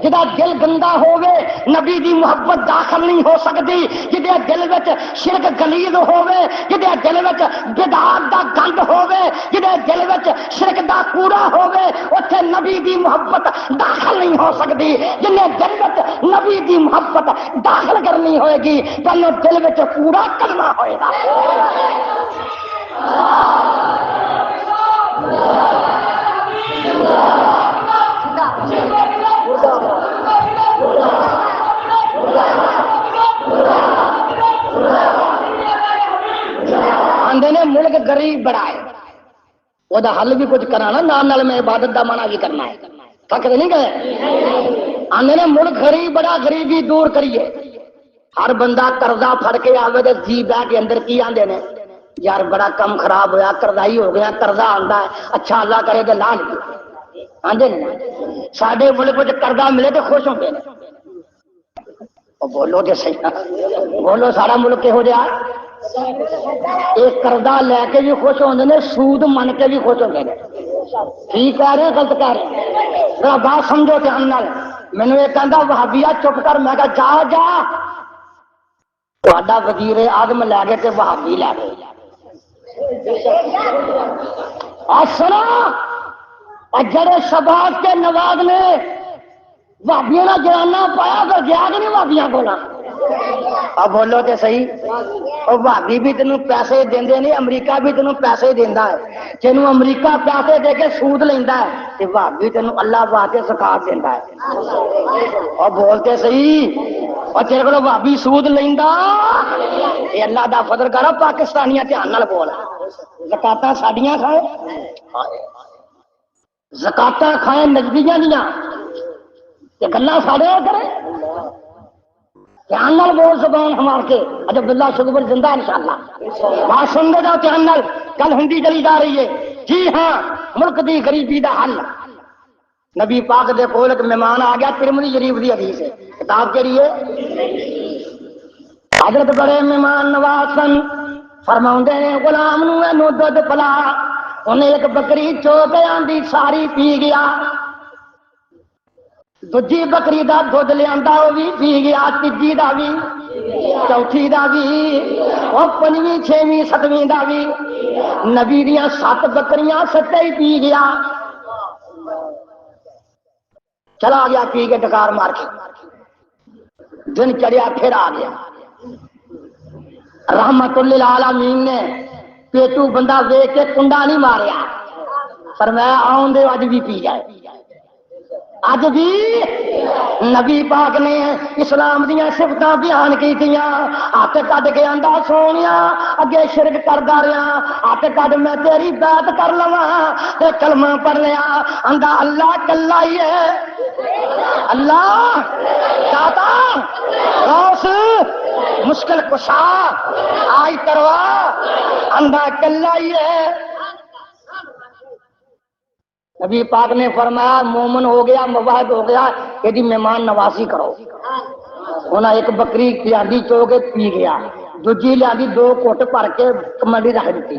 S2: جدا دل گندا ہووے نبی دی محبت داخل نہیں ہو سکتی، جدے دل وچ شرک گلیظ ہووے، جدے دل وچ بدعات دا گند ہووے، جدے دل وچ شرک دا کوڑا ہووے، اوتھے نبی دی محبت داخل نہیں ہو سکتی، جن دل وچ نبی دی محبت داخل کرنی ہوئے گی پہلے دل وچ کوڑا کرنا ہوئے گا۔ آندے نے ملک غریب بڑا ہے، وہ دا حل بھی کچھ کرانا، نال میں عبادت دا منع بھی کرنا ہے، تھک نہیں گئے، آندے نے ملک غریب بڑا، غریبی دور کریے، ہر بندہ قرضہ پھڑ کے آوے تے جی بہ کے اندر کی آندے نے یار بڑا کم خراب ہویا، قرضائی ہو گیا، قرضہ آندا ہے، اچھا اللہ کرے تے لا لے، آندے نے ساڈے ملک وچ قرضہ ملے تے خوش ہوندے نے، بولو تے صحیح، بولو سارا ملک کہو جہا، ایک قرضہ لے کے بھی خوش ہوندے نے، سود من کے بھی خوش ہوندے نے، ٹھیک کہہ رہے ہیں غلط کہہ رہے ہیں، ذرا بات سمجھو دھیان نال، مینوں یہ کہندا وہابیا چپ کر، میں کہا جا جا تہاڈا وزیر اعظم لے گئے تے وہابی لے گئے، سنا جڑے شہباز کے نواز نے بھابیاں نہ جرانا پایا تو گیا کہ نہیں بھابیاں کو، اب بولو تے صحیح، اور بھابی بھی تینوں پیسے دیندے نہیں، امریکہ بھی تینوں پیسے دیندا ہے، جنوں امریکہ پیسے دے کے سود لیندا ہے تے بھابی تینوں اللہ واسطے زکات دیندا ہے، اور بولتے صحیح، اور تیرے کولوں بھابی سود لیندا، اے اللہ دا فضل کرو پاکستانیاں دھیان نال بول، زکاتاں ساڈیاں کھائے، زکاتاں کھائے نجدیاں دیاں تے گلاں ساڈے کرے، دھیان نال بول زبان ہمار کے، عجب اللہ شکر زندہ انشاءاللہ، بات سن دے جاؤ دھیان نال، گل ہندی چلی جا رہی ہے، جی ہاں ملک دی غریبی دا حل۔ نبی پاک دے کول ایک مہمان آ گیا، ترمذی شریف دی حدیث ہے، کتاب کیڑی ہے؟ حضرت بڑے مہمان نواز سن، فرماؤندے نے غلام نو دودھ پلا، انہیں ایک بکری چو کے آندی ساری پی گیا، دوجی بکری دا دودھ لیا وہ بھی پی گیا، تیجی دا بھی، چوتھی دا بھی، اور پنجویں چھویں ستویں دا بھی، نبی دیاں 7 بکریاں 7 ہی پی گیا، چلا گیا پی کے ڈکار مار کے، دن چڑھیا پھر آ گیا۔ رحمت للعالمین نے پیٹو بندہ دیکھ کے کنڈا نہیں ماریا، فرمایا آؤں دے اج بھی پی جائے، اج بھی۔ نبی پاک نے اسلام دیاں صفتاں بیان کیتیاں، ہاتھ کڈ کے آندا سونیا اگے شرک کردا رہیا، ہاتھ کڈ میں تیری بیعت کر لواں تے کلمہ پڑھ لیا، آندا اللہ کلا ہی ہے، اللہ داتا غوث مشکل کشا آئی کروا، آندا کلا ہی ہے۔ نبی پاک نے فرمایا مومن ہو گیا، موحد ہو گیا، یہ مہمان نوازی کرو۔ انہیں ایک بکری لیاندی چو کے پی گیا، دوجی لیاندی 2 گھٹ بھر کے کمنڈی رکھ دیتی،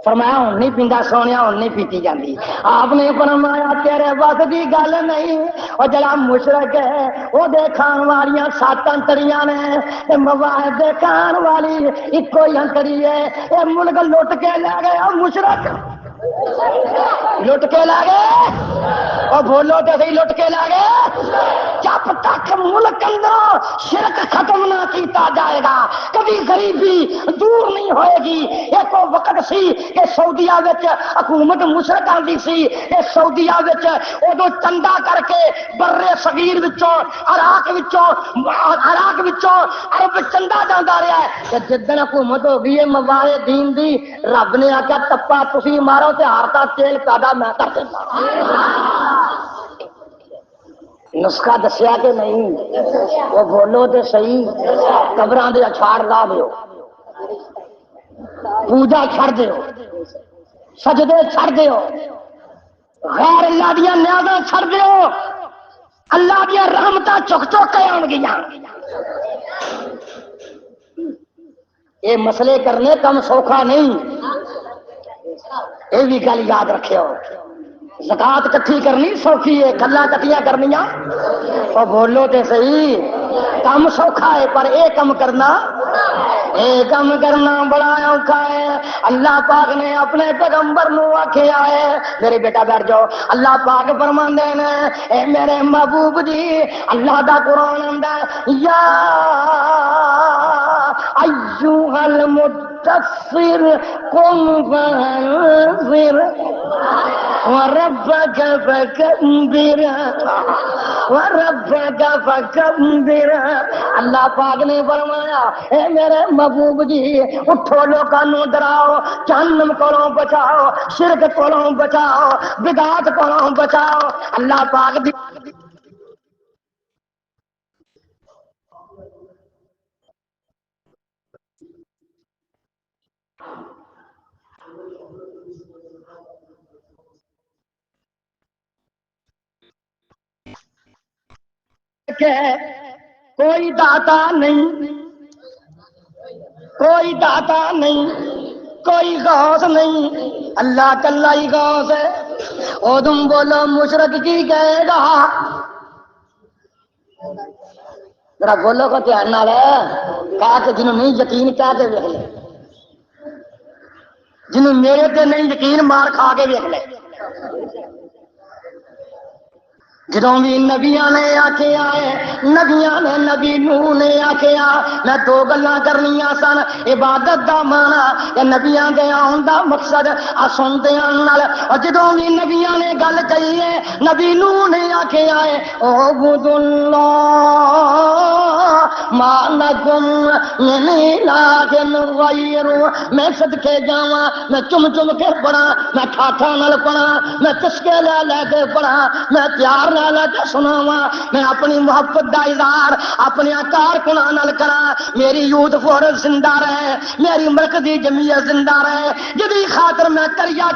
S2: فرمایا ہن نہیں پیندا سونیا، ہن نہیں پیتی جاندی۔ آپ نے فرمایا تیرے بس دی گل نہیں، اور جڑا مشرک ہے وہ دے کھان والیاں 7 انتڑیاں نے، تے موحد دے کھان والی اکو ہی انتڑی ہے، اے ملک لٹ کے لے گئے مشرک، لٹ کے لا گئے، اور بولو تو صحیح لٹ کے لا گئے۔ جب تک ملک اندر شرک ختم نہ کیتا جائے گا کبھی غریبی دور نہیں ہوئے گی۔ ایک وقت سی کہ سعودیہ وچ حکومت مشرک آندی سی کہ سعودیہ وچ ادو چندہ کر کے برے صغیر وچوں عراق وچوں عرب چندہ جاندا رہا ہے، کہ جدن حکومت ہو گئی ہے موائے دین دی، رب نے آکھیا ٹپا تسی مارو تے ہارتا تیل پیدا میں کر دینا۔ نسخہ دسیا کہ نہیں؟ وہ بولو تے صحیح، قبراں دے اچھاڑ لا دیو، پوجا چھڑ دیو، سجدے چھڑ دیو، غیر اللہ دیاں نیازاں چھڑ دیو، اللہ دیاں رحمتاں چک چک کے آن گیاں۔ یہ مسئلے کرنے کم سوکھا نہیں، یہ بھی گل یاد رکھو۔ زکات کٹھی کرنی سوکھی ہے، گلاں کٹھیاں کرنیاں اور بولو تے صحیح کم سوکھا ہے، پر اے کم کرنا بڑا اوکھا ہے۔ اللہ پاک نے اپنے پیغمبر نو آکھیا ہے، میرے بیٹا بیٹھ جاؤ، اللہ پاک فرماندے نے اے میرے محبوب جی، اللہ دا قرآن آندا ہے یا ایھا المدثر قم فانذر وربك فكبر وربك فكبر۔ اللہ پاک نے فرمایا اے میرے محبوب جی اٹھو، لوکاں نو ڈراؤ، جہنم کولوں بچاؤ، شرک کولوں بچاؤ، بدعت کولوں بچاؤ۔ اللہ پاک دی کوئی داتا نہیں، کوئی داتا نہیں، کوئی غوث نہیں، اللہ کلا ہی غوث ہے۔ او تم بولو مشرک کی کہے گا؟ ذرا بولو کو دھیان نال کہا کہ جنہوں نہیں یقین کہہ کے ویکھ لے، جنہوں میرے تے نہیں یقین مار کھا کے ویکھ لے۔ جدوں بھی نبیاں نے آکھیا ہے، نبیاں نے نبی نوح نے آکھیا میں 2 گلاں کرنیاں سن، عبادت دا مانا یا نبیاں دے آن دا مقصد سندیاں نال۔ اور جدوں بھی نبیاں نے گل کہی ہے، نبی نوح نے آکھیا ہے اعبدوا اللہ ما لکم من الہ غیر، میں صدقے جاواں، میں چم چم کے پڑھاں، میں ٹھاٹھا نال پڑھاں، میں چسکے لے لے کے پڑھاں، میں پیار لے لے کے سناواں، میں اپنی محبت دا اظہار اپنے کارکناں نال کراں، میری یوتھ فورس زندہ رہے، میری مرکزی جمعیت زندہ رہے، جدی خاطر میں کریا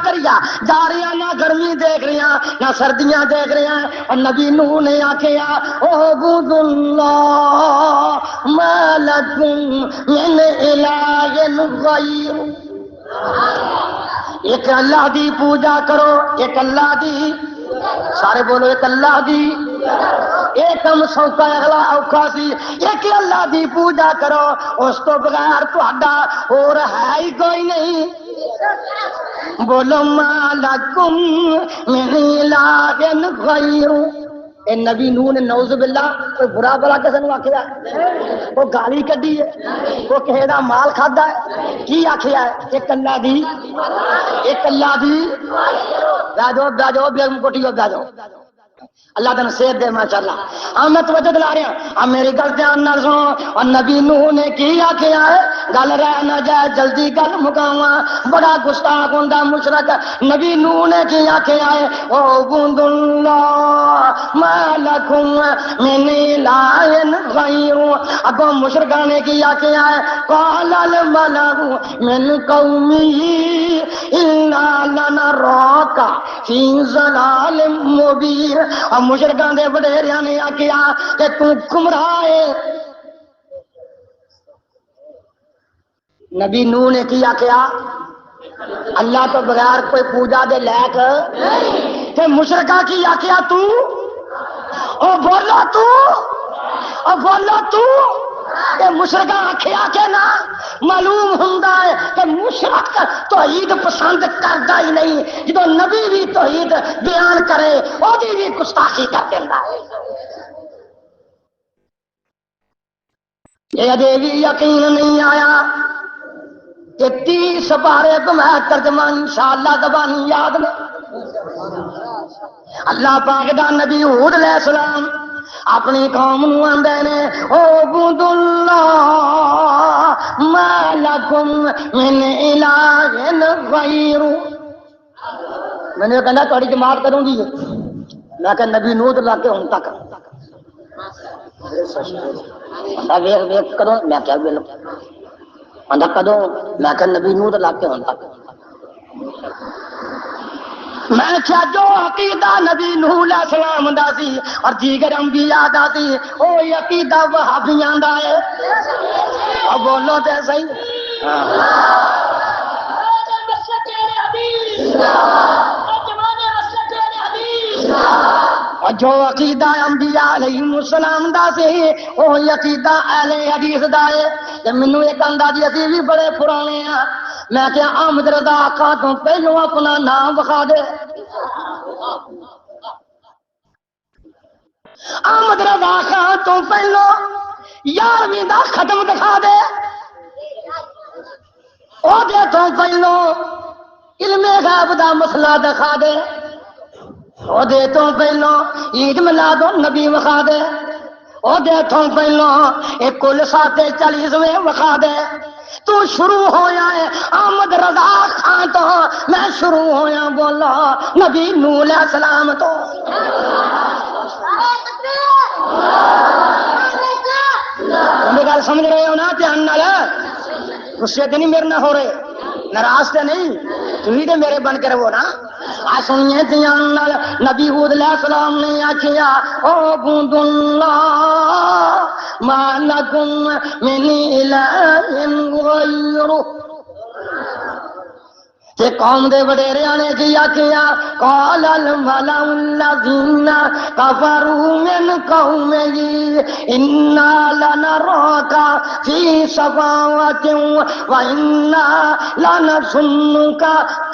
S2: جا رہا، نہ گرمی دیکھ رہا نہ سردیاں دیکھ رہا۔ اور نبی نوح نے آکھیا اعبدوا اللہ ما لکم من الہ غیر، ایک اللہ دی پوجا کرو، ایک اللہ دی، سارے بولو ایک اللہ دی، ایک کم سوکھا اگلا اوکھا سی، ایک اللہ دی پوجا کرو، اس تو بغیر تہاڈا اور ہے ہی کوئی نہیں۔ بولو ما لکم من الہ غیر۔ اے نبی نوح نے نعوذ باللہ کوئی برا بلا کسے نوں آکھیا، وہ گالی کڈی ہے، وہ کہے دا مال کھادا ہے، کی آکھیا ہے؟ ایک اللہ دی، ایک اللہ دی، بیاجو بیگم کوٹھی ہو بیاجو، اللہ تعالیٰ صحت دے ماشاءاللہ۔ میں توجہ دلا رہا ہوں، میری گل دھیان نال سنو۔ اور نبی نوح نے کی آکھیا ہے، گل رہ نہ جائے جلدی گل مکاواں، بڑا گستاخ ہوندا مشرک۔ نبی نوح نے کی آکھیا ہے اعبدوا اللہ ما لکم من الہ غیر۔ اگوں مشرکاں نے کی آکھیا ہے قال الملأ من قومه انا لنراک فی ضلال مبین۔ اور مشرکاں دے وڈیریاں نے آکھیا کہ تو گمراہ ہے۔ نبی نوح نے کی آکھیا اللہ تو بغیر کوئی پوجا دے لائق تے مشرکاں کی آکھیا تو او بولا تو او بولا تو کہ مشرکاں آکھیا کہ نہ معلوم ہوندا ہے کہ مشرک توحید پسند کردا ہی نہیں، جدوں نبی بھی توحید بیان کرے او دی بھی گستاخی کر دیندا ہے۔ یہ ابھی بھی یقین نہیں آیا کہ 30 سپارے کو میں ترجمہ انشاءاللہ زبانی یاد نہیں۔ اللہ پاک دا نبی ہود علیہ السلام اپنی قوم نو آندے نے اعبدوا اللہ ما لکم من الہ غیر۔ میں نے کہا تھوڑی جماعت کروں گی، میں کہ نبی نوح لا کے ہوں تک ویخ ویخ کرو، میں کیا بولوں آندا کدوں، میں کہ نبی نوح لا کے ہوں تک۔ میں کیا جو عقیدہ نبی نوح علیہ السلام دا سی اور دیگر انبیاء دا سی او عقیدہ وہابیاں دا ہے۔ اور بولو تے صحیح، اور جو عقیدہ انبیاء علیہ السلام دا سی او عقیدہ اہل حدیث دا ہے۔ کہ مینوں ایک آندا جی اسی بھی بڑے پرانے ہیں، میں کیا احمد رضا خان تو پہلو اپنا نام بخا دے، احمد رضا خان تو پہلو 11ویں دا ختم دکھا دے، او دے تو پہلو علم غیب دا مسئلہ دکھا دے، او دے تو پہلو عید میلاد النبی وکھا دے، او دے تو پہلو ایک کل 40 وکھا دے۔ تو شروع ہویا ہے احمد رضا خان تو، میں شروع ہویا بولا نبی نوح علیہ السلام تو۔ تمہیں گل سمجھ رہے ہو نا دھیان نال؟ غصے تے نہیں میرے نہ ہو رہے، ناراض تے نہیں، تھی تے میرے بن کے رہو نا۔ آ سنیے دھیان نال، نبی ہود علیہ السلام نے آکھیا اعبدوا اللہ ما لکم من الہ غیر۔ تے قوم دے وڈیریاں نے کی آکھیا قال الملأ الذین کفروا من قومه انا لنراک فی سفاہۃ وانا لنظنک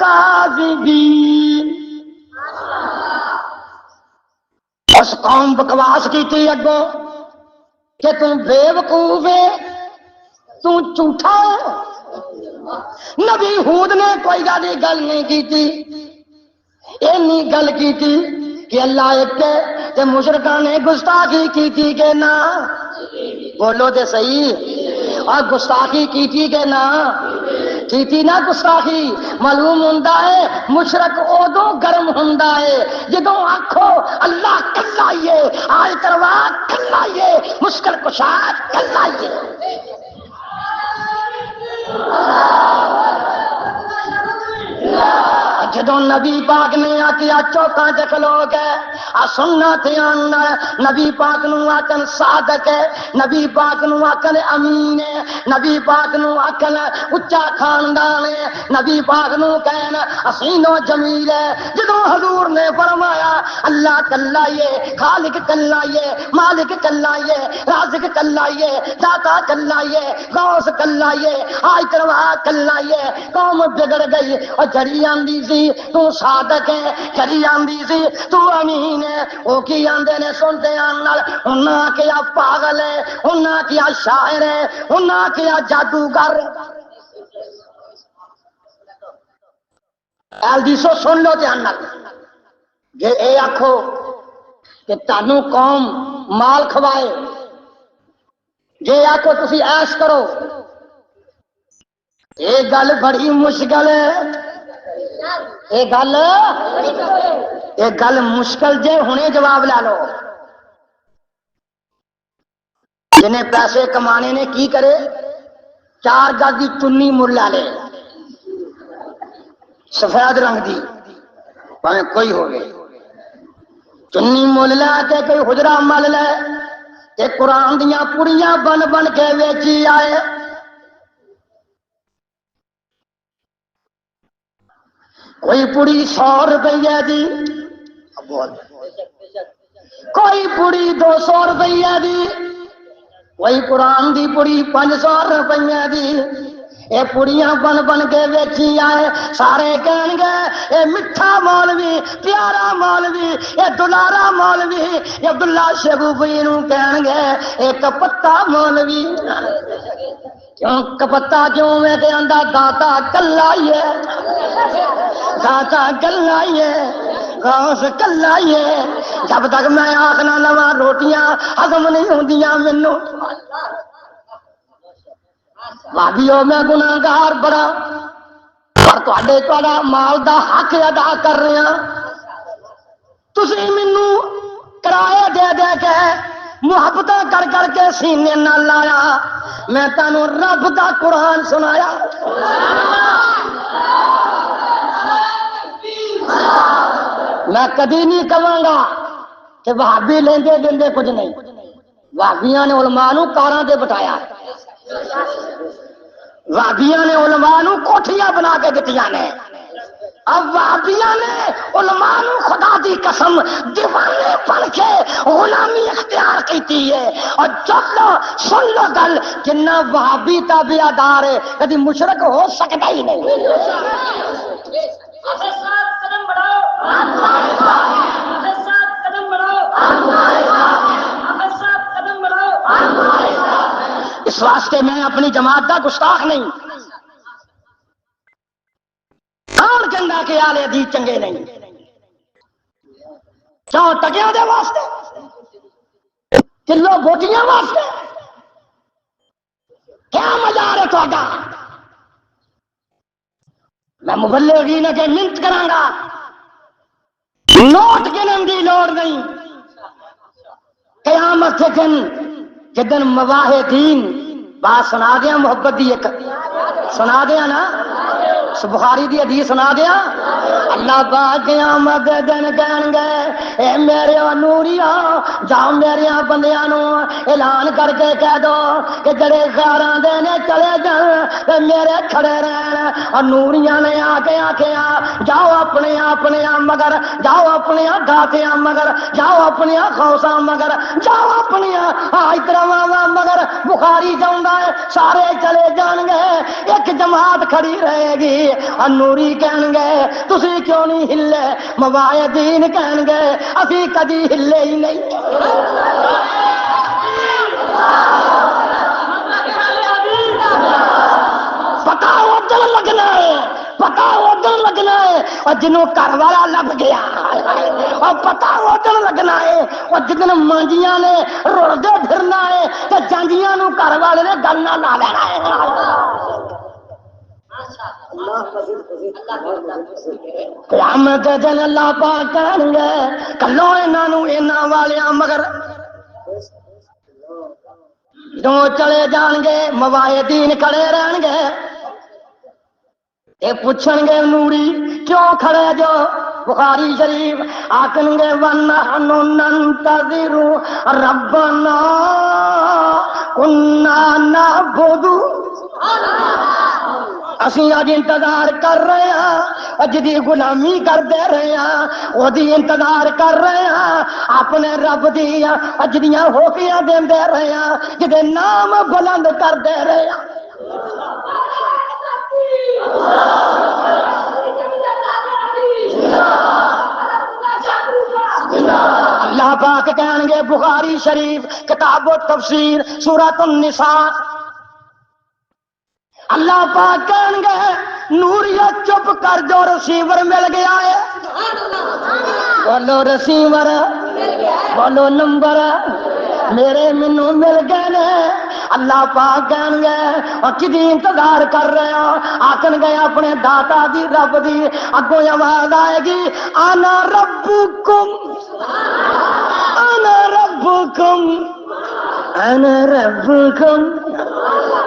S2: کاذبین۔ اس قوم بکواس کی اگوں کہ تم بے وقوف ہے، تم جھوٹا ہے۔ نبی ہود نے کوئی گل نہیں کی تھی، اینی گل کی تھی کہ اللہ ایک تے مشرکاں نے گستاخی کی تھی کہ نہ بولو دے صحیح. اور گستاخی کی تھی کہ نہ کی تھی نا گستاخی. معلوم ہوندا ہے مشرک ادو گرم ہوندا ہے جدوں آکھو اللہ کلائیے، آج کروا کلائیے، مشکل کشاد کلائیے. جدوں نبی پاک نے آکیا چوکاں تے کھلو گئے سننا تے آنا، نبی پاک نو آکن صادق ہے، نبی پاک نو آکن امین ہے، نبی پاک نو آکن اچا خاندان ہے، نبی پاک نو کہن حسین و جمیل ہے. جدوں حضور نے فرمایا اللہ کلائیے، خالق کلائیے، مالک کلائیے، رازق کلائیے، داتا کلائیے، غوث کلائیے، آج کروا کلائیے، قوم بگڑ گئی. اور جڑی آندی سی تو صادق ہے، جڑی آندی سی تو امین ہے، وہ کی آندے نے سنتے آنال انہاں کیا پاگل ہے، انہاں کیا شاعر ہے، انہاں کیا جادوگر. ایلدیسو سن لو دھیان نال، جے اے آکھو کہ تانوں قوم مال کھوائے، جے آکھو تسی ایش کرو، یہ گل بڑی مشکل ہے. یہ گل مشکل جے ہنے جواب لے لو. جنہیں پیسے کمانے نے کی کرے 4 گز کی چنی مل لے لے سفید رنگ دی بھاویں کوئی ہوگی، چنی مل لے کے کوئی حجرہ مل لے کہ قرآن دیاں پڑیاں بن بن کے ویچی آئے. کوئی پوڑی 100 روپیہ دی، کوئی پوڑی 200 روپیہ دی، کوئی قرآن دی پوڑی 500 روپیہ دی. اے پوڑیاں بن بن کے ویچی آئے. سارے کہن گے اے میٹھا مولوی، پیارا مولوی، اے دلارا مولوی. اے عبداللہ شیخوفی نو کہن گے اے کپتا مولوی. کیوں کپتا کیوں میں کہ اندر داتا کلائیے، داتا کلائیے، غوث کلائیے. جب تک میں آخنا لواں روٹیاں ہضم نہیں ہوندیاں مینوں. بھابیو میں گناہگار بڑا پر تہاڈا مال دا حق ادا کر رہے ہاں. تسی مینوں کرایہ دے دے کے محبت کر کر کے سینے نہ لایا، میں تانوں رب دا قرآن سنایا. میں کدی نہیں کہاں گا کہ وہابی لیندے دیندے کچھ نہیں. وہابیاں نے علماء نو کاراں تے بٹھایا، وہابیاں نے علماء نو کوٹھیاں بنا کے دتیاں نے. اب وہابیاں نے علماء نو خدا دی قسم دیوانے بن کے غلامی اختیار کیتی ہے. اور چلو سن لو گل، جنہ وہابی تابعدار ہے کدی مشرک ہو سکتا ہی نہیں. اس واسطے میں اپنی جماعت دا گستاخ نہیں، اور جنگا کے آلے حدیث چنگے نہیں. کیوں ٹکیاں دے واسطے، کلو بوٹیاں واسطے، کیا مزار ہے تھوڑا؟ میں مبلغین کے منت کراں گا، نوٹ گنن دی لوڑ نہیں. قیامت کے دن جدن مواہدین بات سنا دیا، محبت دی ایک سنا دیا نا، بخاری دی حدیث سنا دیا. اللہ پاک قیامت دے دن کہن گے اے میرے نوریا جاؤ میرے بندیاں نو اعلان کر کے کہہ دو کہ جڑے غاراں دے نے چلے جان تے میرے کھڑے رہن. اور نوریاں نے آ کے آکھیا جاؤ اپنے اپنے مگر، جاؤ اپنے داتیاں مگر، جاؤ اپنے خوصاں مگر، جاؤ اپنے احتراماں مگر. بخاری جاؤندا ہے سارے چلے جان گے، ایک جماعت کھڑی رہے گی. اور نوری کہن گے تسی کیوں نہیں ہلے؟ مواعدین کہن گے اسی کدی ہلے ہی نہیں. پتا ادھر لگنا ہے، پتا ادھر لگنا ہے. اور جنوں گھر والا لب گیا اور پتہ اودن لگنا ہے اور جدن مانجیاں نے رڑدے پھرنا ہے تے جانجیاں نو گھر والے نے گل نہ لا لینا ہے قیامت دے دن اللہ پاک کہن گے کلو انہاں نو انہاں والیاں مگر جو چلے جان گے موائدین کھڑے رہن گے اے پوچھن گے نوری کیوں کھڑے جو بخاری شریف آکن گے وَنَحْنُ نَنْتَظِرُ رَبَّنَا كُنَّا نَعْبُدُ اسی اج انتظار کر رہے ہیں اج دی غلامی کرتے رہے ہیں او دی انتظار کر رہے ہیں اپنے رب دی اج دیاں ہوکیاں دیندے رہے ہیں جدے نام بلند کرتے رہے ہیں اللہ پاک کہیں گے بخاری شریف کتاب و تفسیر سورۃ النساء اللہ پاک کہیں گے نوریت چپ کر جو رسیور مل گیا ہے بولو رسیور بولو نمبر میرے منو مل گئے نے اللہ پاک کہیں گے اور کدی انتظار کر رہے ہو آکن گے اپنے داتا دی رب دی اگوں آواز آئے گی انا ربکم انا ربکم انا ربکم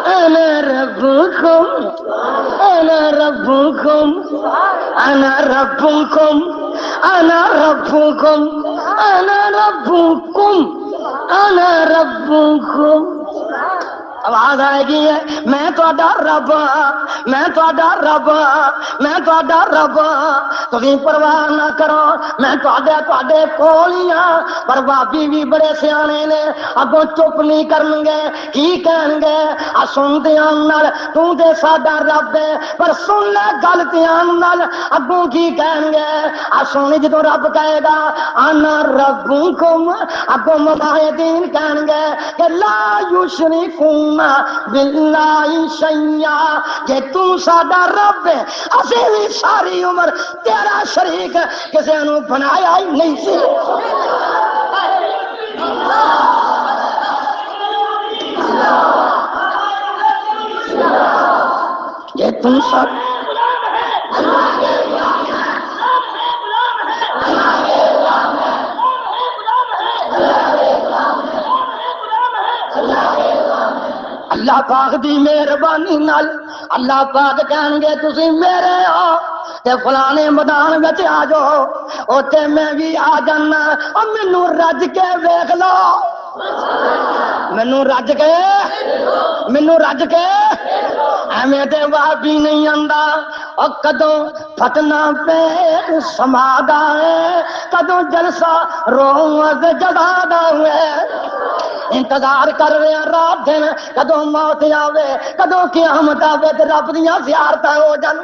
S2: انا ربکم انا ربکم انا ربکم انا ربکم انا ربکم انا ربکم آواز آئے گی میں تہاڈا رب میں تہاڈا رب میں تہاڈا رب تسی پرواہ نہ کرو میں تہاڈے کول ہی ہاں پر بابی بھی بڑے سیانے نے اگوں چپ نہیں کرن گے کی کہن گے آ سن دھیان نال تو تے ساڈا رب ہے پر سن لے گل دھیان نال اگوں کی کہن گے آ سن جدوں رب کہے گا انا ربکم اگوں مباہدین کہن گے کہ لا یشرکون باللہ شیئا کہ تو ساڈا رب ہے اسی بھی ساری عمر تیرا شریک کسی نے بنایا ہی نہیں سی کہ تم سب اللہ پاک دی مہربانی نال اللہ پاک کہیں گے تسی میرے ہو تے فلانے میدان وچ آ جاؤ اوتے میں بھی آ جانا او مینوں رج کے ویکھ لو مینوں رج کے ایویں تے واپی نہیں آندا او کدوں فتنا پہ سمادا ہے کدوں جلسہ روز جگادا ہے انتظار کر رہے ہیں رات دن کدوں موت آوے کدوں قیامت آوے تے رب دیاں زیارتاں ہو جان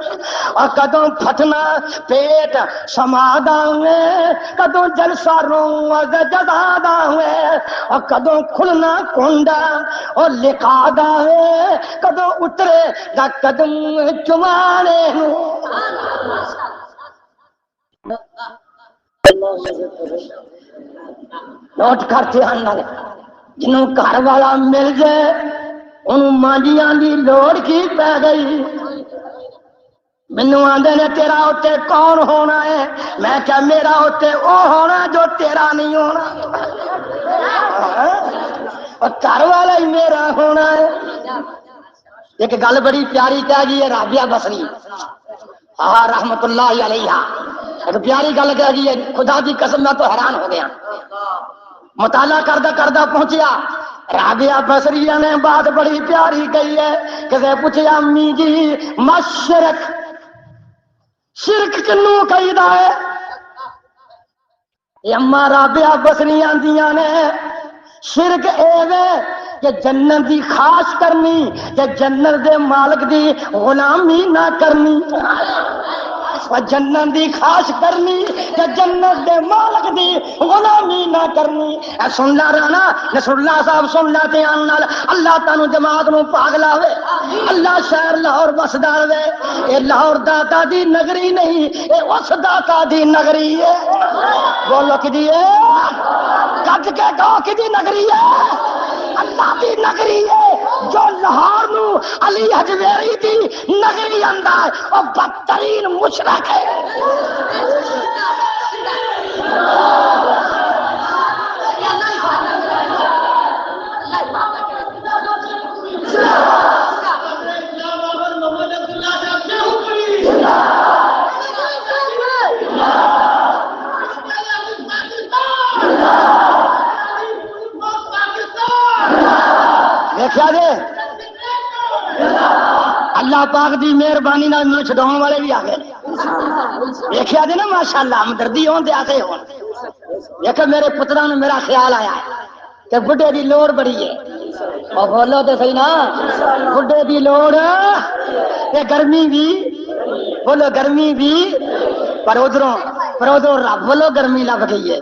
S2: اور کدوں پھٹنا پیٹ سمادا ہوئے کدوں جلسہ روز جگادا ہوئے اور کدوں کھلنا کنڈا اور لکھادا ہے کدوں اترے دا قدم چمانے نوٹ کرتے ہیں جنوں گھر والا مل جائے انہوں مانجیاں دی لوڑ کی پہ گئی مینوں آندے نے تیرا اوتے کون ہونا ہے میں کیا میرا اوتے او ہونا جو تیرا نہیں ہونا اور گھر والا ہی میرا ہونا ہے ایک گل بڑی پیاری کہہ گئی ہے رابعہ بصری رحمت اللہ علیہ ایک پیاری گل کہہ گئی ہے خدا کی قسم میں تو حیران ہو گیا مطالعہ کردہ پہنچیا رابعہ بصریہ نے بات بڑی پیاری کہی ہے کسے پوچھیا امی جی مشرک شرک کنوں کہیدا ہے یہ اما رابعہ بصریہ آندیاں نے شرک اے کہ جنت دی خاص کرنی کہ جنت دے مالک دی غلامی نہ کرنی اور جنت دی خاص کرنی تے جنت دے مالک دی غلامی نہ کرنی۔ اے سن لا رانا نصر اللہ صاحب، سن لا دھیان نال، اللہ تانوں جماعت نو پاگ لاوے، اللہ شہر لاہور بسدا رہے۔ اے لاہور داتا دی نگری نہیں، اے اس داتا دی نگری ہے۔ بولو کدی ہے؟ کج کے کہو کدی نگری ہے؟ اللہ دی نگری ہے۔ جو لاہور نو علی حجویری دی نگری آندا ہے او بدترین مشرک ہے۔ دیکھا جی اللہ پاک دی مہربانی نال مینوں چھڈاؤن والے بھی آ گئے۔ دیکھا جی نا ماشاءاللہ ہمدردی ہون تے آتے ہون۔ دیکھو میرے پتراں نوں میرا خیال آیا ہے کہ بڈھے دی لوڑ بڑی ہے۔ اور بولو تے صحیح نا، بڈھے دی لوڑ تے گرمی بھی، بولو گرمی بھی، پر ادھروں رب بولو گرمی لب گئی ہے۔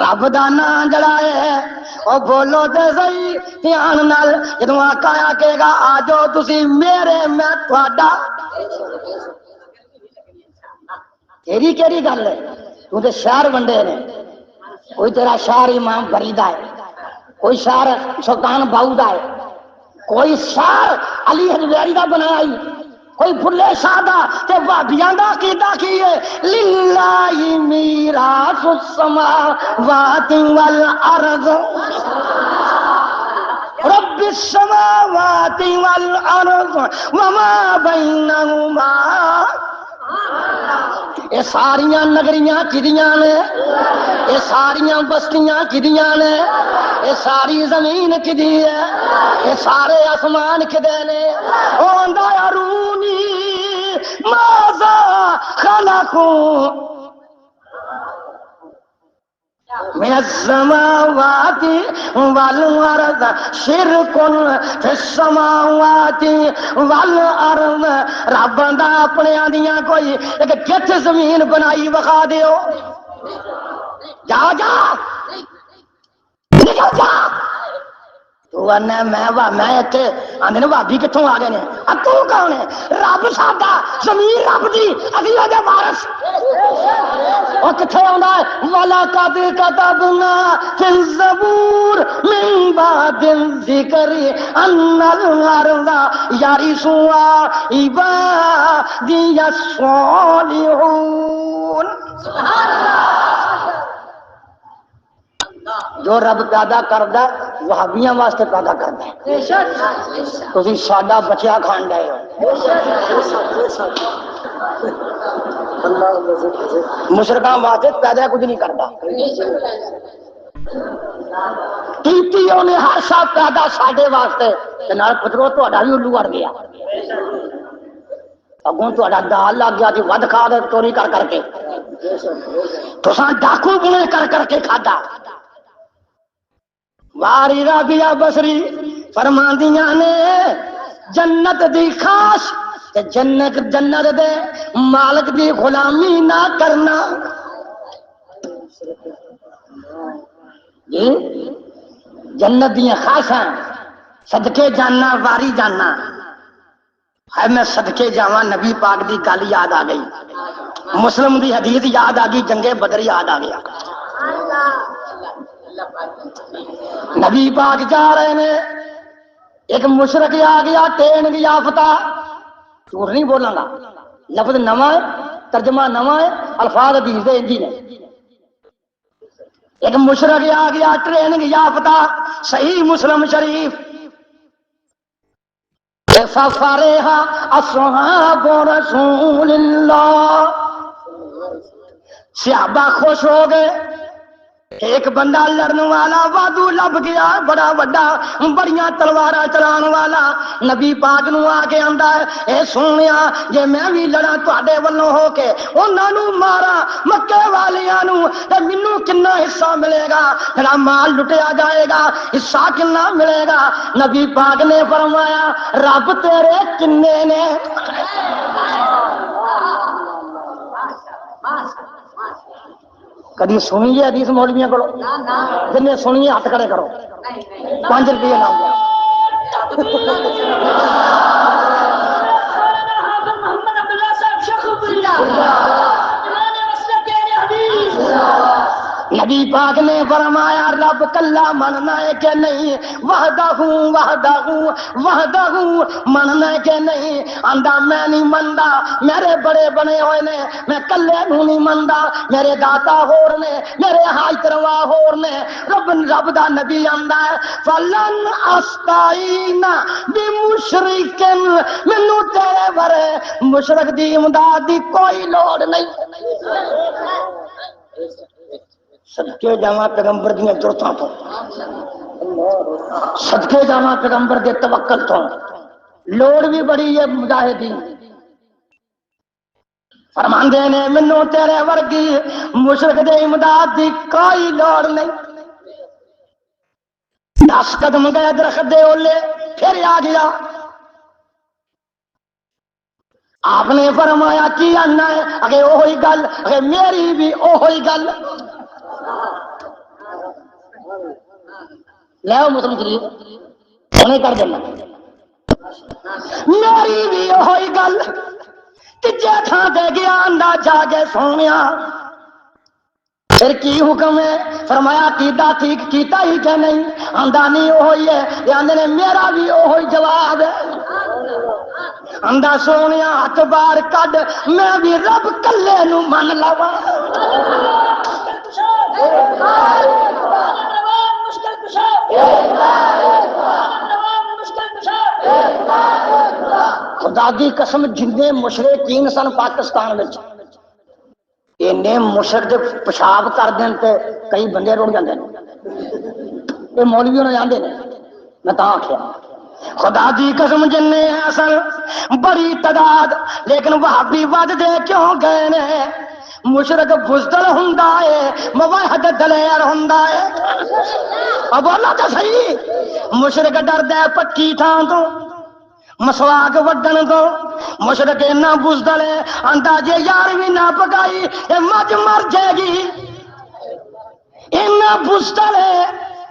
S2: رب دا نام جڑا ہے او بولو تے صحیح دھیان نال، جدوں آقا کہے گا آ جاؤ تسی میرے میں تہاڈا، تیری کیڑی گل ہے؟ تو تے شہر ونڈے نے، کوئی تیرا شہر امام فریدا ہے، کوئی شہر سلطان باؤ دا ہے، کوئی شہر علی حجویری دا بنایا ہی، کوئی بھلے شاہ دا تے وہابیاں دا عقیدہ کی ہے للہ میراث السماوات والارض رب السماوات والارض وما بینہما۔ یہ ساریاں نگریاں کدیاں نے، یہ ساریاں بستیاں کدیاں نے، یہ ساری زمین کدی ہے، یہ سارے آسمان کدے نے؟ اوندا ارونی ماذا خلقوا من السماوات والارض شرک فی السماوات والارض۔ رب دا اپنے دیاں کوئی ایک کت زمین بنائی وکھا دیو، جا جا نکل جا۔ تو میں اتنے آدھے بھابی کتوں آ گئے نے، تو کون ہے؟ رب ساڈا، زمین رب دی، اسی دے وارث۔ وہ کتنے آندا ہے؟ وَلَقَدْ كَتَبْنَا فِي الزَّبُورِ مِن بَعْدِ الذِّكْرِ أَنَّ الْأَرْضَ يَرِثُهَا عِبَادِيَ الصَّالِحُونَ۔ جو رب پیدا کردا وہابیاں واسطے پیدا کردا ہے، تسی ساڈا بچیا کھان ڈے ہو۔ مشرکاں واسطے پیدا کچھ نہیں کردا، کیتی اونے ہر شے پیدا ساڈے واسطے، تے نال پترو تہاڈا بھی الو اڑ گیا، اگوں تہاڈا دال لگ گیا جی ود کھا دے چوری کر کر کے، تساں ڈاکو بنے کر کر کے کھادا۔ واری رابعہ بصری فرماندیاں نے جنت دی خاص تے جنت دے مالک دی غلامی نہ کرنا۔ جی جنت دی خاصاں صدقے جانا، واری جانا ہے، میں صدقے جاواں نبی پاک دی گل یاد آ گئی، مسلم دی حدیث یاد آ گئی، جنگ بدر یاد آ گیا۔ نبی پاک جا رہے نے، ایک مشرک آ گیا ٹریننگ یافتہ، جھوٹ نہیں بولاں گا، لفظ نواں ہے، ترجمہ نواں ہے، الفاظ حدیث دے انجی نے۔ ایک مشرک آ گیا ٹریننگ یافتہ، صحیح مسلم شریف، فَفَرِحَ أَصْحَابُ رَسُولِ اللَّهِ، صحابہ خوش ہو گئے، ایک بندہ لڑن والا وادو لب گیا، بڑا وڈا، بڑیاں تلواراں چلان والا، نبی پاک نو آ کے آندا ہے اے سونیا جے میں بھی لڑاں تواڈے والوں ہو کے انہاں نو مارا مکے والیاں نو تے مینوں کنا حصہ ملے گا؟ میرا مال لٹیا جائے گا، حصہ کنا ملے گا؟ نبی پاک نے فرمایا رب تیرے کنے نے؟ کدی سنیے حدیث مولویاں کو جن سنیے ہاتھ کھڑے کرو 5 روپے نہ نبی پاک نے فرمایا رب کلا مننا ہے کہ نہیں وحدہ مننا ہے کہ نہیں آندا میں نہیں مندا میرے بڑے بنے ہوئے نے میں کلے نوں نہیں مندا میرے داتا ہور نے میرے حاجت روا ہور نے رب دا نبی آندا ہے فلن استعین بمشرکن مینوں تیرے ورے مشرک دی امداد دی کوئی لوڑ نہیں صدقے جاواں پیغمبر دیاں ضرورتاں تو صدقے جاواں پیغمبر دے توکل تو لوڑ بھی بڑی ہے مجاہدین فرماندے نے مینوں تیرے ورگی مشرک دے امداد دی کوئی لوڑ نہیں 10 قدم گئے درخت دے اولے پھر آ گیا آپ نے فرمایا کی آنا ہے اگے اوہی گل اگے میری بھی اوہی گل لے مسلم شریف انہیں کر دینا میری بھی وہی گل تیجے تھان دے گیا اندا جا کے سونیا پھر کی حکم ہے فرمایا کیتا ٹھیک کیتا ہی کہ نہیں آندا نہیں وہی ہے آندے نے میرا بھی وہی جواب ہے آندا سونیا ہاتھ بار کڈ میں بھی رب کلے نو من لواں خدا دی قسم جنے مشرکین سن پاکستان وچ اینے مشرک دے پیشاب کر دین تے کئی بندے رڑ جاندے نے اے مولوی نہ جاندے نے میں تاں آکھیا خدا دی قسم جنے اصل بڑی تعداد لیکن وہابی ود دے کیوں گئے نے مشرک بزدل ہوندا ہے موحد دلیر ہوندا ہے اب بولا تے صحیح مشرک ڈردا ہے پکی تھان تو مسواک وڈن تو مشرک اتنا بزدل ہے آندا جے یار بھی نہ پکائی اے مجھ مر جائے گی اتنا بزدل ہے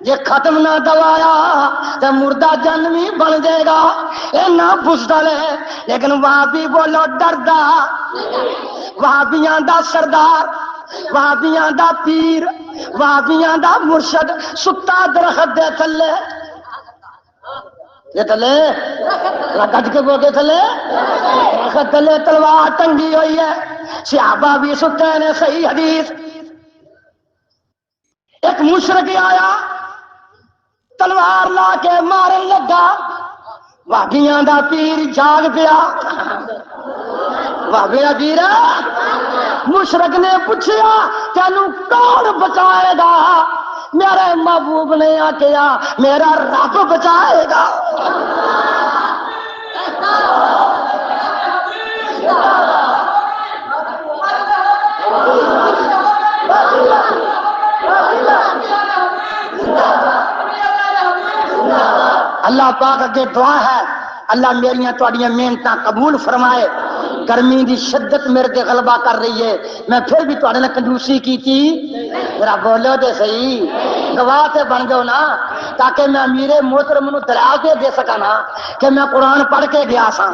S2: جے ختم نہ دوایا تے مردہ جنمی بن جائے گا اتنا بزدل ہے لیکن وہاں بھی بولو ڈردا وہابیاں دا سردار وہابیاں دا پیر وہابیاں دا مرشد ستا درخت دے تھلے یہ تھلے گج کے بول کے تھلے درخت تھلے تلوار ٹنگی ہوئی ہے صحابہ بھی ستے نے صحیح حدیث ایک مشرک آیا تلوار لا کے مارن لگا وہابیاں دا پیر جاگ پیا وہابیاں پیر مشرک نے پوچھیا تینوں کون بچائے گا میرے محبوب نے آکھیا میرا رب بچائے گا اللہ پاک اگے دعا ہے اللہ میریاں تواڈیاں محنتاں قبول فرمائے گرمی دی شدت میرے تے غلبہ کر رہی ہے میں پھر بھی تواڈے نال کنجوسی کیتی ذرا بولو تے صحیح گواہ تے بن جاؤ نا تاکہ میں امیر محترم نو دلال دے سکا نا کہ میں قرآن پڑھ کے گیا سا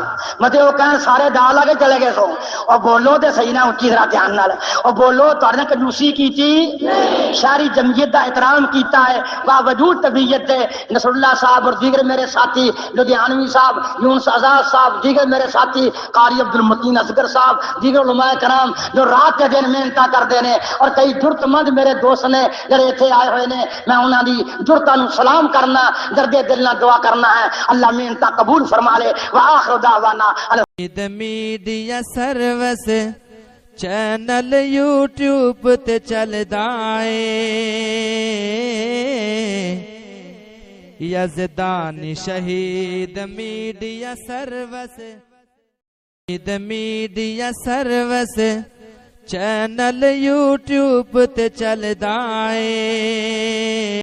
S2: متے وہ کہن سارے دال آ کے چلے گئے سو اور بولو تے صحیح نا اونچی ذرا دھیان نال اور بولو تواڈے نال کنجوسی کیتی شہری جمعیت دا احترام کیتا ہے باوجود طبیعت دے نصر اللہ صاحب اور دیگر میرے ساتھی لدھیانوی صاحب یونس آزاد صاحب دیگر میرے ساتھی قاری عبد المتین اصغر صاحب دیگر علماء کرام جو رات کے دن محنت کرتے ہیں اور کئی جرت مند میرے دوست نے جڑے اتنے آئے ہوئے نے میں انہوں دی جرتاں نو سلام کرنا درد دل نہ دعا کرنا ہے اللہ محنت قبول فرما لے وآخر دعوانا
S1: میڈیا سروس چینل یوٹیوب تے چلدا اے یزدانی شہید media service media service channel YouTube تے چلدا اے